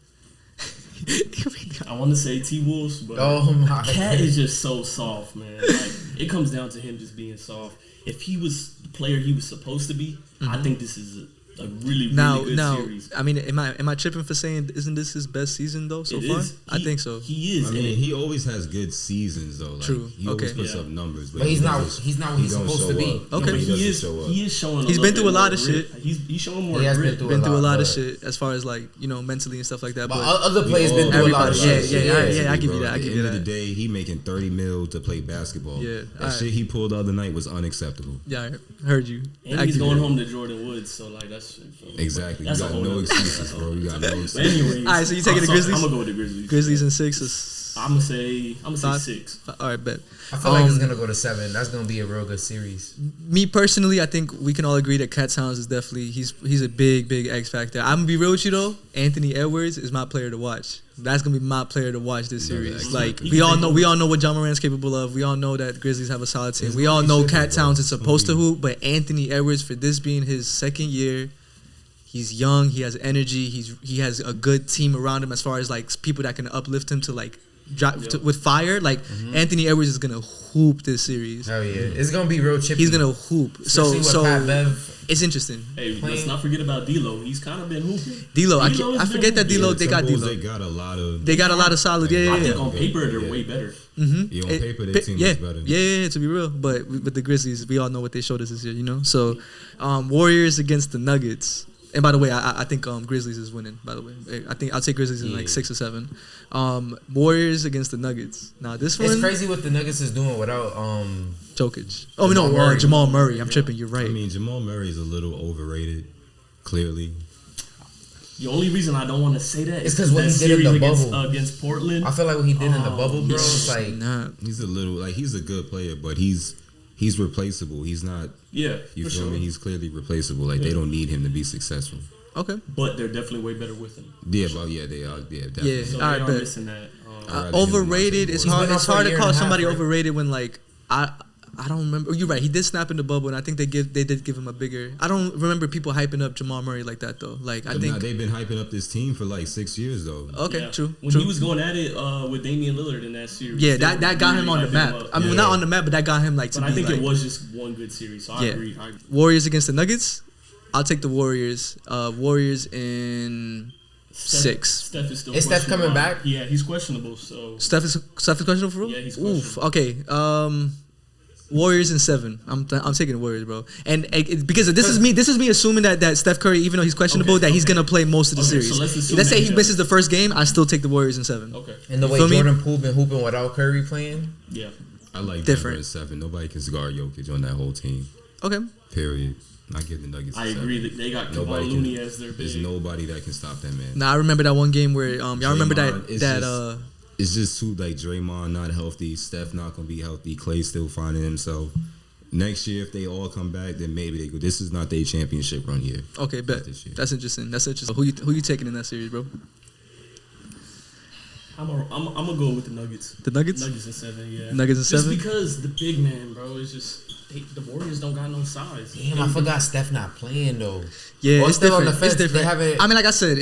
I want to say T-Wolves, but Oh my Cat God. is just so soft, man. Like, it comes down to him just being soft. If he was the player he was supposed to be, I think this is a really good series. I mean, am I tripping for saying isn't this his best season though so It far? is. I think so. He is. I mean, he always has good seasons though. Like, True. He always Okay. puts Yeah. up numbers, But he's not what he's don't supposed show to be. up. Okay. But He he doesn't is. show up. He is showing. He's a been little through a bit lot more of grit. shit. He's showing more He has grit. been Been through a lot of but- shit as far as like mentally and stuff like that. But But other players been through a lot of everybody- shit. yeah, I give you that. I At give the you end of that. the day, he making $30 million to play basketball. Yeah, that alright. shit he pulled the other night was unacceptable. Yeah, I heard you. And I he's give you going that. home to Jordan Woods, so like that's Exactly. That's you a got whole no nother- excuses, bro. You got no excuses. But anyways, All right, so you taking the Grizzlies? I'm gonna go with the Grizzlies. Grizzlies in 6 is I'm gonna say 5? 6. All right, bet. I feel like it's gonna go to 7. That's gonna be a real good series. Me personally, I think we can all agree that Cat Towns is definitely he's a big X factor. I'm gonna be real with you though. Anthony Edwards is my player to watch. That's gonna be my player to watch this series. X Like factor. we all know what John Morant's capable of. We all know that Grizzlies have a solid team. We all know Cat Towns is supposed to hoop, but Anthony Edwards, for this being his second year, he's young. He has energy. He has a good team around him as far as like people that can uplift him to like drop with fire. Like Anthony Edwards is gonna hoop this series. Hell yeah, it's gonna be real chippy. He's gonna hoop. Especially with Pat Bev. It's interesting. Hey, let's not forget about D'Lo. He's kind of been hooping. D'Lo, D'Lo I has forget that been D'Lo. hooping. They got Timberwolves, D'Lo. They got a lot of solid. Like, Yeah. I think on paper they're way better. Yeah, on paper their team is better. Yeah, to be real. But with the Grizzlies, we all know what they showed us this year, you know? So, Warriors against the Nuggets. And by the way, I think Grizzlies is winning, by the way. I think I'll take Grizzlies in like 6 or 7. Warriors against the Nuggets. Now, this one... It's crazy what the Nuggets is doing without Jokic. Oh, no, Murray. Jamal Murray. I'm tripping. You're right. I mean, Jamal Murray is a little overrated, clearly. The only reason I don't want to say that It's is 'cause what that he did in series the against, bubble. against Portland. I feel like what he did in the bubble, bro. It's like Nah. He's a little like he's a good player, but he's replaceable. He's not. Yeah, You for feel sure. me? He's clearly replaceable. Like they don't need him to be successful. Okay. But they're definitely way better with him. Yeah, but yeah, they are. Yeah, definitely. Yeah. So All right, they are bet. missing that. I'd rather him Overrated. than It's Morris. hard. been It's out for a hard to year call and a half, somebody right? overrated when like I don't remember. You're right. He did snap in the bubble, and I think they did give him a bigger. I don't remember people hyping up Jamal Murray like that though. Like I But think now they've been hyping up this team for like 6 years though. okay, Yeah. true. When true. he was going at it with Damian Lillard in that series. Yeah, they that got him on the hyping map. up. I mean, Yeah. not on the map, but that got him like to But be I think like, it was just one good series. So I Yeah. agree. Warriors against the Nuggets. I'll take the Warriors. Warriors in 6. Steph is still. Is Steph coming back? Yeah, he's questionable. So Steph is questionable for real? Yeah, he's questionable. Okay. Warriors in 7. I'm taking the Warriors, bro. And because this is me assuming that Steph Curry, even though he's questionable, that he's gonna play most of the series. So let's say he misses the first game, I still take the Warriors in 7. Okay. And the way Jordan Poole been hooping without Curry playing. Yeah. I like Different. Denver in 7. Nobody can guard Jokic on that whole team. Okay. Period. I give the Nuggets. I a 7. agree that they got Kevon Looney as their big. There's nobody that can stop that man. Now I remember that one game where y'all remember Draymond, it's just too like Draymond not healthy, Steph not gonna be healthy, Clay still finding himself. Next year, if they all come back, then maybe they go. This is not their championship run year. Okay, bet. That's interesting. Who you taking in that series, bro? I'm gonna go with the Nuggets. The Nuggets? Nuggets in 7, yeah. Nuggets in 7? Just because the big man, bro, is just the Warriors don't got no size. Damn, I forgot Steph not playing though. Yeah, it's still different. on the fence. It's different. They haven't. I mean, like I said,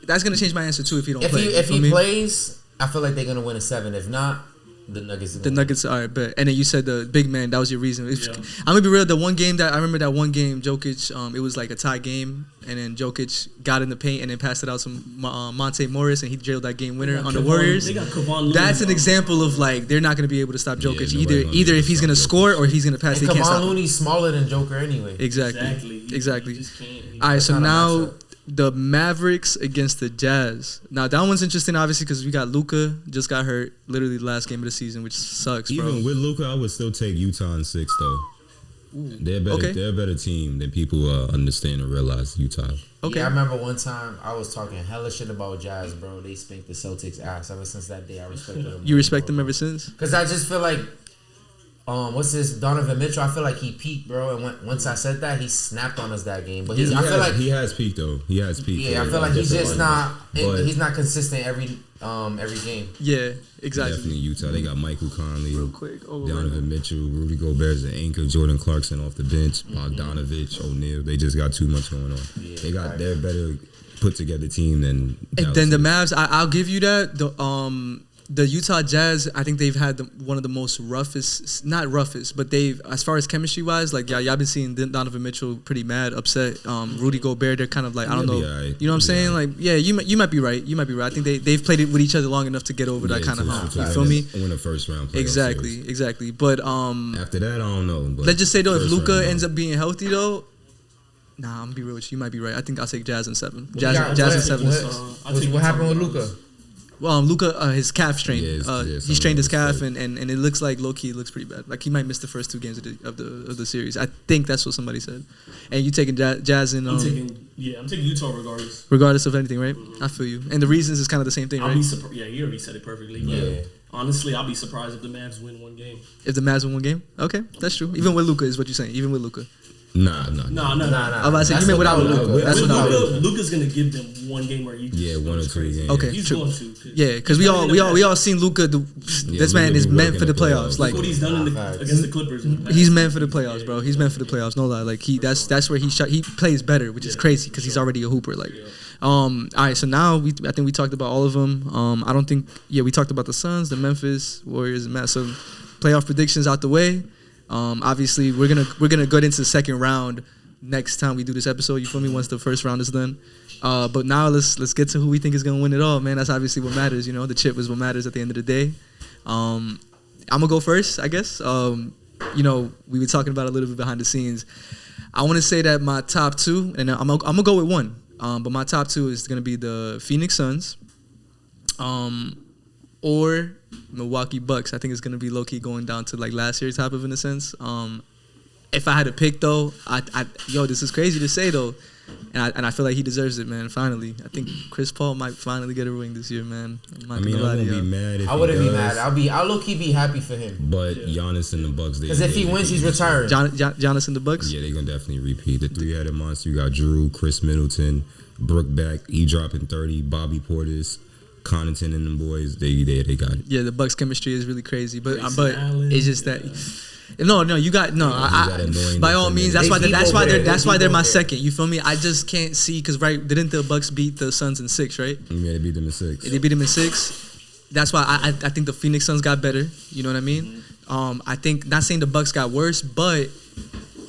that's gonna change my answer too if he don't play. If he plays, I feel like they're gonna win a 7. If not, the Nuggets. The Nuggets, all right, bet. And then you said the big man. That was your reason. I'm gonna be real. The one game that I remember, Jokic, it was like a tie game, and then Jokic got in the paint and then passed it out to Monte Morris, and he drilled that game winner on the Warriors. They got Kevon Looney. That's an example of like they're not gonna be able to stop Jokic either if he's gonna score or if he's gonna pass. And They can't stop Kevon him. Looney's smaller than Joker anyway. Exactly. He just can't. All right, so not a now matchup. the Mavericks against the Jazz. Now that one's interesting, obviously, because we got Luka just got hurt, literally the last game of the season, which sucks, bro. Even with Luka, I would still take Utah in 6 though. Ooh. They're better. Okay. They're a better team than people understand and realize. Utah. Okay. Yeah, I remember one time I was talking hella shit about Jazz, bro. They spanked the Celtics ass. Ever since that day, I respected them. You respect them ever since? Because I just feel like, what's this, Donovan Mitchell? I feel like he peaked, bro. And once I said that, he snapped on us that game. But I feel like he has peaked though. He has peaked. Yeah, I feel like he's just not. He's not consistent every game. Yeah, exactly. Definitely Utah. They got Michael Conley, Real quick, Donovan Mitchell, Rudy Gobert's the anchor, Jordan Clarkson off the bench, Bogdanovich, O'Neal. They just got too much going on. Yeah, they're better put together team than. And then the Mavs, I'll give you that. The Utah Jazz, I think they've had one of the most not roughest, but they've, as far as chemistry wise, like y'all been seeing Donovan Mitchell pretty mad, upset. Rudy Gobert, they're kind of like, I don't know, right. you know what I'm saying? Like, yeah, you might be right. You might be right. I think they've played it with each other long enough to get over that kind of hump. You feel me? Win a first round. Exactly. But after that, I don't know. But let's just say though, if Luka ends up being healthy though. Nah, I'm gonna be real with you. You might be right. I think I'll take Jazz in 7. Jazz in 7. What happened with Luka? Luka, his calf strain. Yeah, he strained his calf, and it looks like low key, it looks pretty bad. Like he might miss the first 2 games of the series. I think that's what somebody said. And you taking Jazz in? I'm taking Utah regardless. Regardless of anything, right? Mm-hmm. I feel you. And the reasons is kind of the same thing, right? Yeah, he already said it perfectly. Yeah. Honestly, I'll be surprised if the Mavs win 1 game. If the Mavs win 1 game, okay, that's true. Even with Luka is what you're saying. Even with Luka. Nah. I'm about to say you mean without Luka. That's without Luka. Luka's gonna give them 1 game where he just 1 or 2 games. Okay, he's true. going to. Yeah, because we all seen Luka. This man is meant for the playoffs. Like what he's done against the Clippers. He's meant for the playoffs, bro. He's meant for the playoffs. No lie. Like that's where he plays better, which is crazy because he's already a hooper. Like, all right. So now I think we talked about all of them. I don't think we talked about the Suns, the Memphis Warriors, and Mavs. So playoff predictions out the way. Obviously we're gonna go into the second round next time we do this episode. You feel me? Once the first round is done. But now let's get to who we think is gonna win it all, man. That's obviously what matters. You know, the chip is what matters at the end of the day. I'm gonna go first, I guess. We were talking about a little bit behind the scenes. I want to say that my top 2, and I'm gonna go with 1. But my top 2 is gonna be the Phoenix Suns, or Milwaukee Bucks. I think it's gonna be low key going down to like last year's type of in a sense. If I had to pick though, this is crazy to say though, and I feel like he deserves it, man. Finally, I think Chris Paul might finally get a ring this year, man. I wouldn't be mad. I wouldn't be mad. I'll low key be happy for him. But Giannis and the Bucks, because if he wins, he's retiring. Giannis and the Bucks. Yeah, they're gonna definitely repeat the 3-headed monster. You got Drew, Chris Middleton, Brook back. He dropping 30. Bobby Portis, Connaughton and them boys. They got it. Yeah, the Bucks chemistry is really crazy, but it's just that. No, you got no. By all means, that's why they're my second. You feel me? I just can't see because didn't the Bucks beat the Suns in 6, right? Yeah, they beat them in 6. They beat them in 6. That's why I think the Phoenix Suns got better. You know what I mean? I think not saying the Bucks got worse, but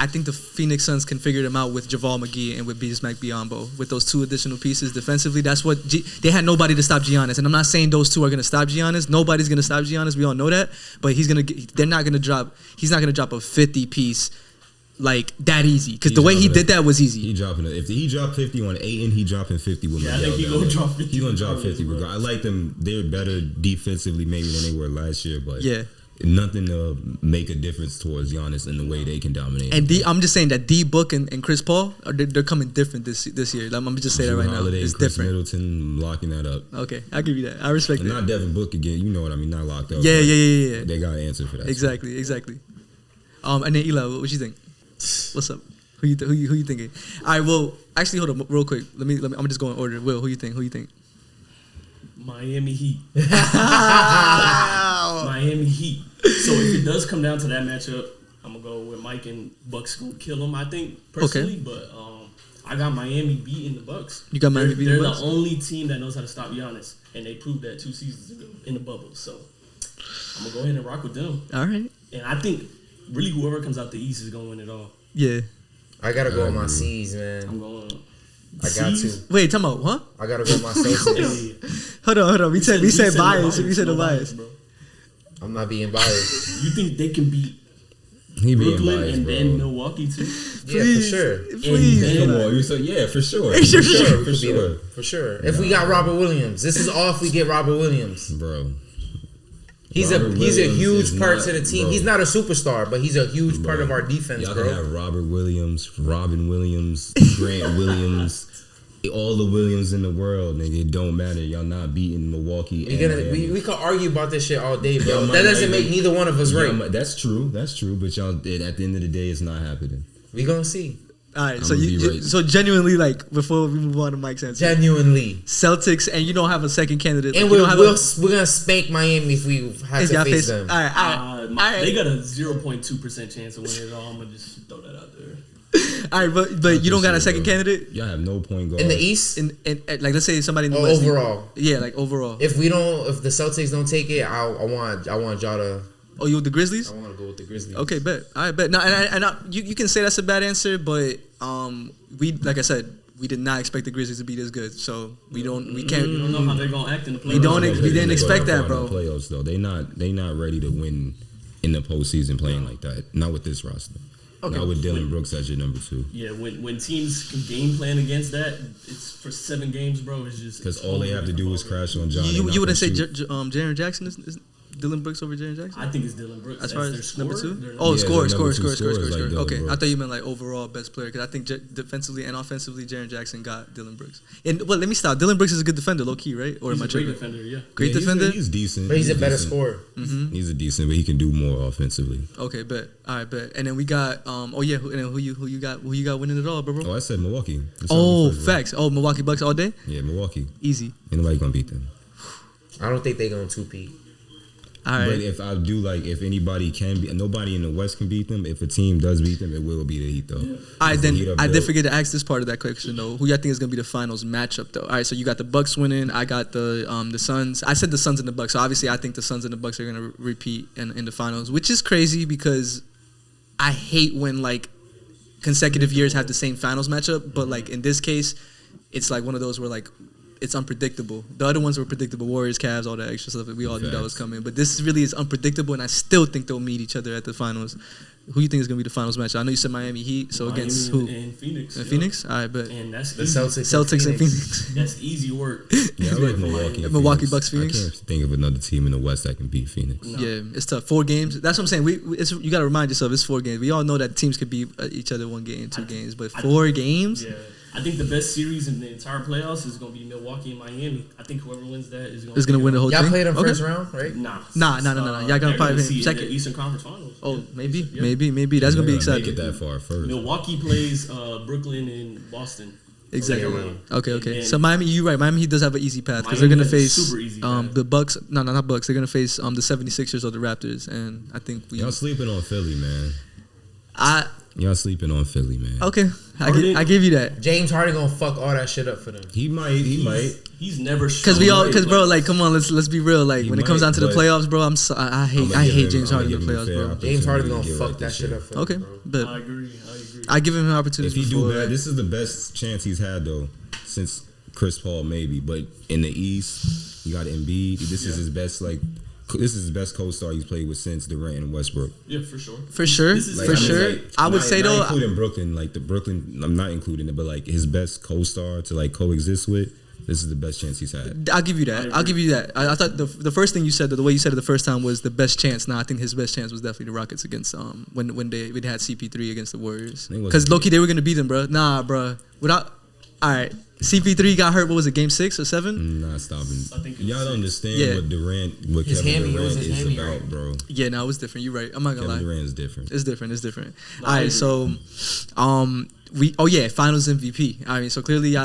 I think the Phoenix Suns can figure them out with JaVale McGee and with Bismack Biyombo. With those two additional pieces defensively, that's what they had nobody to stop Giannis. And I'm not saying those two are going to stop Giannis. Nobody's going to stop Giannis. We all know that. But he's not going to drop a 50-piece like that easy. Because the way he did that was easy. If he dropped 50 on Ayton, he dropping 50 with Miguel. I think he's going to drop 50. He's going to drop 50. I like them. They're better defensively maybe than they were last year. But yeah. Nothing to make a difference towards Giannis in the way they can dominate. And I'm just saying that D Book and Chris Paul they're coming different this year. I'm just saying that right now. It's Chris different. Middleton locking that up. Okay, I'll give you that. I respect and that. Not Devin Book again. You know what I mean? Not locked up. Yeah. They got to answer for that. Exactly. And then Eli, what you think? What's up? Who you thinking? All right. Well, actually, hold on, real quick. Let me. I'm just going in order. Will, who you think? Miami Heat. Miami Heat. So if it does come down to that matchup, I'm gonna go with Mike and Bucks gonna kill them. I think personally, but I got Miami beating the Bucks. You got Miami beating the Bucks? They're the only team that knows how to stop Giannis, and they proved that 2 seasons ago in the bubble. So I'm gonna go ahead and rock with them. All right. And I think really whoever comes out the East is gonna win it all. Yeah. I gotta go on my C's, man. I'm going. I got to. Wait, talking about what? I gotta go on my Celtics. Hold on. We said bias. We said no bias. Bro. I'm not being biased. You think they can beat Brooklyn biased, and then Milwaukee too? Yeah, for sure. Please. Come on, you said for sure. For sure. If we got Robert Williams, this is all if we get Robert Williams, bro. He's a huge part to the team. Bro. He's not a superstar, but he's a huge part of our defense, Y'all bro. can have Robert Williams, Robin Williams, Grant Williams, all the Williams in the world, nigga. It don't matter. Y'all not beating Milwaukee. We could argue about this shit all day, bro. That doesn't make neither one of us right. That's true. But y'all, at the end of the day, it's not happening. We gonna see. All right, so genuinely, like, before we move on to Mike's answer, genuinely Celtics, and you don't have a second candidate, and we're gonna spank Miami if we have to face them. All right. They got a 0.2% chance of winning it all. I'm gonna just throw that out there. All right, but you don't got a second candidate. Y'all have no point guard in the East. In like, let's say somebody in the West. Overall, yeah, like overall. If the Celtics don't take it, I want y'all to. Oh, you with the Grizzlies? I want to go with the Grizzlies. Okay, bet. All right, bet. No, you can say that's a bad answer, but like I said, we did not expect the Grizzlies to be this good, so we can't. We don't know how they're gonna act in the playoffs. We didn't expect that, bro. In the playoffs though, they not ready to win in the postseason playing like that. Not with this roster. Okay. Not with Dylan Brooks as your number 2. Yeah, when teams can game plan against that, it's for 7 games, bro. It's just because all they have to do is crash on John. You wouldn't say Jaren Jackson is Dylan Brooks over Jaren Jackson? I think it's Dylan Brooks. As far as number 2? Oh, score. Like Okay, Brooks. I thought you meant like overall best player, because I think defensively and offensively, Jaren Jackson got Dylan Brooks. And let me stop. Dylan Brooks is a good defender, low key, right? Or he's am I a great tripping? defender, yeah. Great defender. He's decent, but he's a better scorer. Mm-hmm. He's a decent, but he can do more offensively. Okay, bet. All right, bet. And then we got who you got winning it all, bro? Oh, I said Milwaukee. Facts. Oh, Milwaukee Bucks all day. Yeah, Milwaukee. Easy. Ain't nobody gonna beat them. I don't think they're gonna 2-peat. All right. But if anybody can be, nobody in the West can beat them. If a team does beat them, it will be the Heat, though. Yeah. All right, then I did forget to ask this part of that question, though. Who y'all think is gonna be the finals matchup, though? All right, so you got the Bucks winning. I got the Suns. I said the Suns and the Bucks. So obviously, I think the Suns and the Bucks are gonna repeat in the finals, which is crazy because I hate when like consecutive years have the same finals matchup. But like in this case, it's like one of those where like it's unpredictable. The other ones were predictable. Warriors, Cavs, all that extra stuff that we all knew that was coming. But this really is unpredictable, and I still think they'll meet each other at the finals. Who you think is going to be the finals match? I know you said Miami Heat, so Miami against who? And Phoenix. And Phoenix? All right, bet. And that's the easy. Celtics and Phoenix. That's easy work. Yeah, I like Milwaukee. Milwaukee Bucks, Phoenix. I can't think of another team in the West that can beat Phoenix. No. Yeah, it's tough. 4 games. That's what I'm saying. You got to remind yourself it's 4 games. We all know that teams could beat each other 1 game, 2 games, but 4 games? Yeah. I think the best series in the entire playoffs is going to be Milwaukee and Miami. I think whoever wins that is going to win the whole thing. Y'all played them first round, right? Nah. Y'all going to probably see second. the Eastern Conference Finals. Oh, yeah. maybe. That's going to be exciting. Make it that far first. Milwaukee plays Brooklyn and Boston. Exactly. Okay. So Miami, you're right. Miami does have an easy path because they're going to face the Bucks. No, not Bucks. They're going to face the 76ers or the Raptors, and I think y'all sleeping on Philly, man. Y'all sleeping on Philly, man. Okay, I give you that. James Harden gonna fuck all that shit up for them. He might. He's never because bro, like, come on, let's be real. Like, when it comes down to the playoffs, bro, I hate James Harden in the playoffs, bro. James Harden gonna fuck that shit up for them. Okay, but I agree. I give him an opportunity. If he do bad, this is the best chance he's had though since Chris Paul, maybe. But in the East, you got Embiid. This is his best. This is his best co-star he's played with since Durant and Westbrook. Yeah, for sure. For sure. I would say though, including Brooklyn, I'm not including it, but like his best co-star to like coexist with. This is the best chance he's had. I'll give you that. I thought the first thing you said, the way you said it the first time, was the best chance. Now I think his best chance was definitely the Rockets against when they had CP3 against the Warriors. Because low-key they were gonna beat them, bro. Nah, bro. All right. CP3 got hurt. What was it? Game 6 or 7? Nah, stop it. Y'all don't understand what Kevin Durant is about, bro. Yeah, no, it was different. You're right. I'm not gonna lie. Kevin Durant is different. It's different. All right, so finals MVP. I mean, so clearly,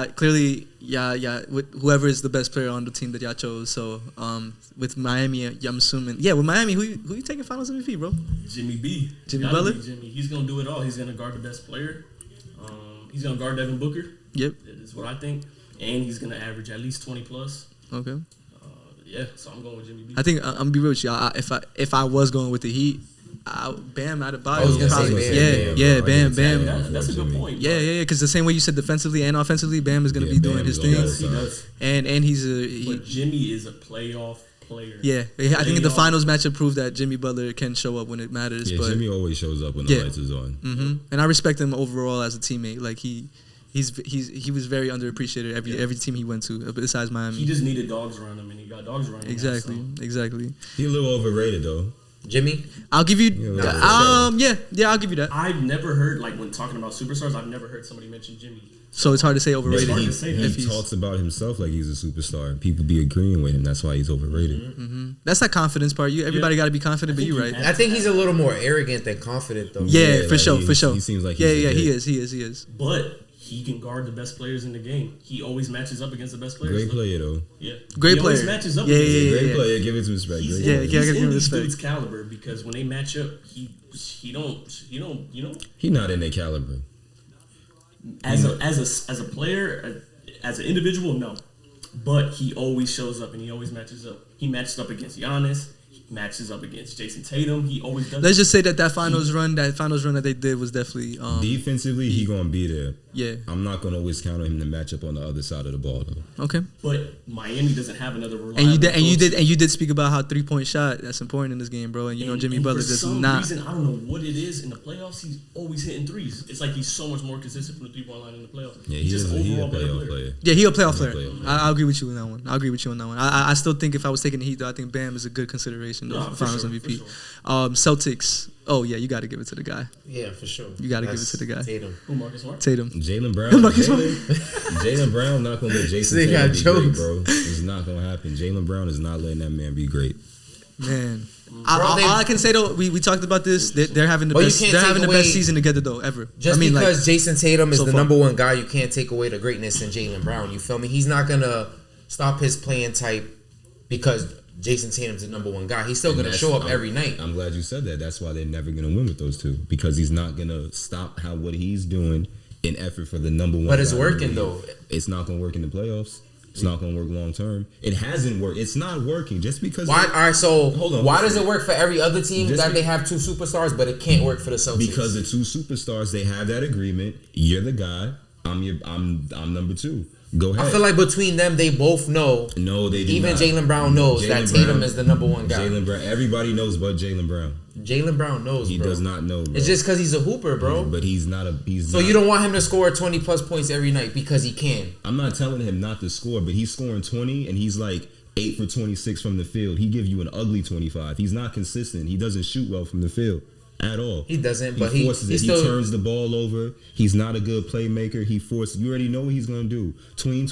with whoever is the best player on the team that y'all chose. So, with Miami, I'm assuming, with Miami, who you taking finals MVP, bro? Jimmy B. Jimmy Butler. Jimmy. He's gonna do it all. He's gonna guard the best player. He's gonna guard Devin Booker. Yep. That is what I think, and he's gonna average at least 20 plus. Okay. So I'm going with Jimmy B. I think I'm gonna be real with you. If I was going with the Heat, Bam out of Bam. Bam. That's a good point. Yeah. Because the same way you said defensively and offensively, Bam is gonna be doing his thing. He does. And But Jimmy is a playoff player. Yeah, I think the finals matchup proved that Jimmy Butler can show up when it matters. Yeah, but Jimmy always shows up when the lights is on. Mm-hmm. And I respect him overall as a teammate. Like he was very underappreciated every team he went to besides Miami. He just needed dogs around him, and he got dogs around him. Exactly. He's a little overrated though. Jimmy, I'll give you. I'll give you that. I've never heard, like, when talking about superstars, I've never heard somebody mention Jimmy. So it's hard to say overrated. He talks about himself like he's a superstar. People be agreeing with him. That's why he's overrated. Mm-hmm. That's that confidence part. Everybody got to be confident, but you're right. I think he's a little more arrogant than confident, though. Yeah, for sure. He seems like he is. But he can guard the best players in the game. He always matches up against the best players. Great player, though. Yeah. Great player. Always matches up against great player. Give it some respect. He's in these dudes' caliber, because when they match up, he don't. He not in their caliber. As a player, as an individual, no. But he always shows up and he always matches up. He matched up against Giannis. Matches up against Jason Tatum. He always does. Let's just say that finals run that they did was definitely defensively. He gonna be there. Yeah, I'm not gonna always count on him to match up on the other side of the ball though. Okay, but Miami doesn't have another reliable. And you did speak about how 3-point shot that's important in this game, bro. And Jimmy Butler does not. For some reason, I don't know what it is in the playoffs. He's always hitting threes. It's like he's so much more consistent from the 3-point line in the playoffs. Yeah, he's a playoff player. Yeah, he's a playoff player. I agree with you on that one. I still think if I was taking the Heat, though, I think Bam is a good consideration though, for finals MVP. Sure. Celtics. Oh yeah, you got to give it to the guy. Yeah, for sure. You got to give it to the guy. Tatum. Who, Marcus Smart? Tatum. Jaylen Brown. Jaylen Brown not gonna let Jason Tatum be great, bro. It's not gonna happen. Jaylen Brown is not letting that man be great. Man. All I can say though, we talked about this. They're having the best. They're having the best season together though ever. Just because Jason Tatum is the number one guy, you can't take away the greatness in Jaylen Brown. You feel me? He's not gonna stop his playing type because Jason Tatum's the number one guy. He's still gonna show up every night. I'm glad you said that. That's why they're never gonna win with those two, because he's not gonna stop what he's doing in effort for the number one. But it's working though. It's not gonna work in the playoffs. It's not going to work long term. It hasn't worked. It's not working just because. Why? All right. So hold on. Why does it work for every other team that they have two superstars, but it can't work for the Celtics? Because the two superstars, they have that agreement. You're the guy. I'm number two. Go ahead. I feel like between them, they both know. No, they do even not. Jaylen Brown knows that Tatum is the number one guy. Jaylen Brown. Everybody knows but Jaylen Brown. Jaylen Brown knows. He does not know. Bro. It's just because he's a hooper, bro. But he's not a. So you don't want him to score 20 plus points every night because he can. I'm not telling him not to score, but he's scoring 20 and he's like 8 for 26 from the field. He gives you an ugly 25. He's not consistent. He doesn't shoot well from the field at all. He doesn't, but he forces it. He turns the ball over. He's not a good playmaker. He forces. You already know what he's gonna do. Tween,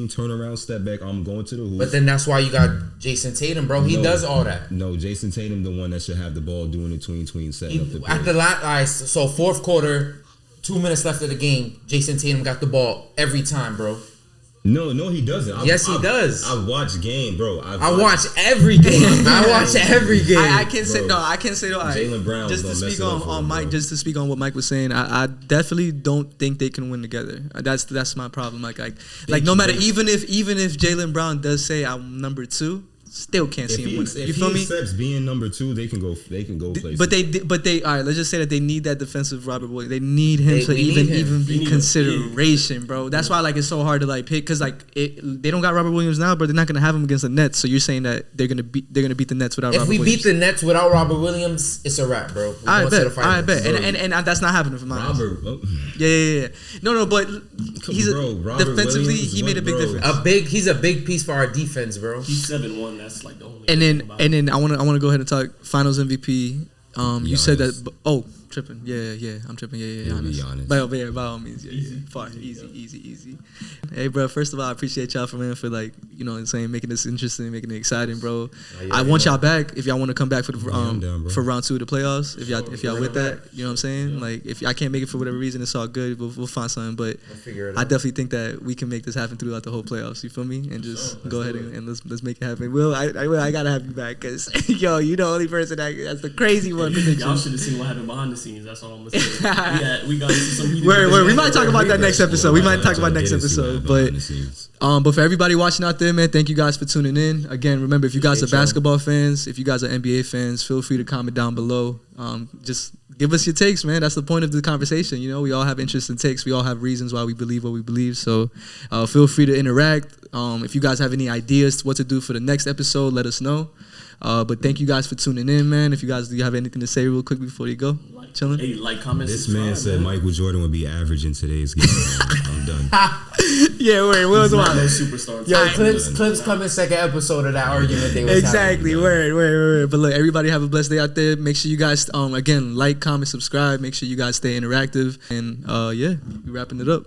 turn around, step back. I'm going to the hoop. But then that's why you got Jason Tatum, bro. He does all that. No, Jason Tatum, the one that should have the ball doing the tween, setting up the play. At the last, so fourth quarter, 2 minutes left of the game, Jason Tatum got the ball every time, bro. No, he doesn't. Yes, he does. I watch game, bro. I watch every game. I watch every game. I can't say no. I can't say no. Jaylen Brown just to speak on Mike. Just to speak on what Mike was saying. I definitely don't think they can win together. That's my problem. Like no matter even if Jaylen Brown does say I'm number 2. Still can't see him winning. You feel me? If he accepts being number 2, they can go places. But they all right. Let's just say that they need that defensive Robert Williams. They need him to even be consideration, bro. That's why like it's so hard to like pick because like they don't got Robert Williams now, but they're not gonna have him against the Nets. So you're saying that they're gonna beat the Nets without Robert Williams. If we beat the Nets without Robert Williams, it's a wrap, bro. I bet. And that's not happening for mine. Yeah. No, but defensively he made a big difference. He's a big piece for our defense, bro. He's 7-1. That's like the only. And then I want to go ahead and talk Finals MVP. You said that. Oh, tripping. Yeah. I'm tripping. Yeah. Giannis. By all means. Yeah. Far. Easy. Hey, bro. First of all, I appreciate y'all for like making this interesting, making it exciting, bro. I want y'all back if y'all want to come back for the for round 2 of the playoffs. If y'all with that, you know what I'm saying. Yeah. Like if I can't make it for whatever reason, it's all good. We'll find something. But I definitely think that we can make this happen throughout the whole playoffs. You feel me? And just go ahead and let's make it happen. Will I gotta have you back because you're the only person that's the crazy one. Y'all should have seen what happened behind the scenes. That's all I'm gonna say. We got into some heated. We might talk about that next episode. But for everybody watching out there, man, thank you guys for tuning in. Again, remember if you guys are basketball fans, if you guys are NBA fans, feel free to comment down below. Just give us your takes, man. That's the point of the conversation. We all have interesting takes. We all have reasons why we believe what we believe. So feel free to interact. If you guys have any ideas what to do for the next episode, let us know. But thank you guys for tuning in, man. If you guys do you have anything to say real quick before you go? Chilling. Hey, comment. This man said Michael Jordan would be average in today's game. I'm done. Yeah, wait. What was one? No superstar. Yo, clips coming second episode of that argument. They was exactly. having, word. But look, everybody have a blessed day out there. Make sure you guys again like, comment, subscribe. Make sure you guys stay interactive. And we wrapping it up.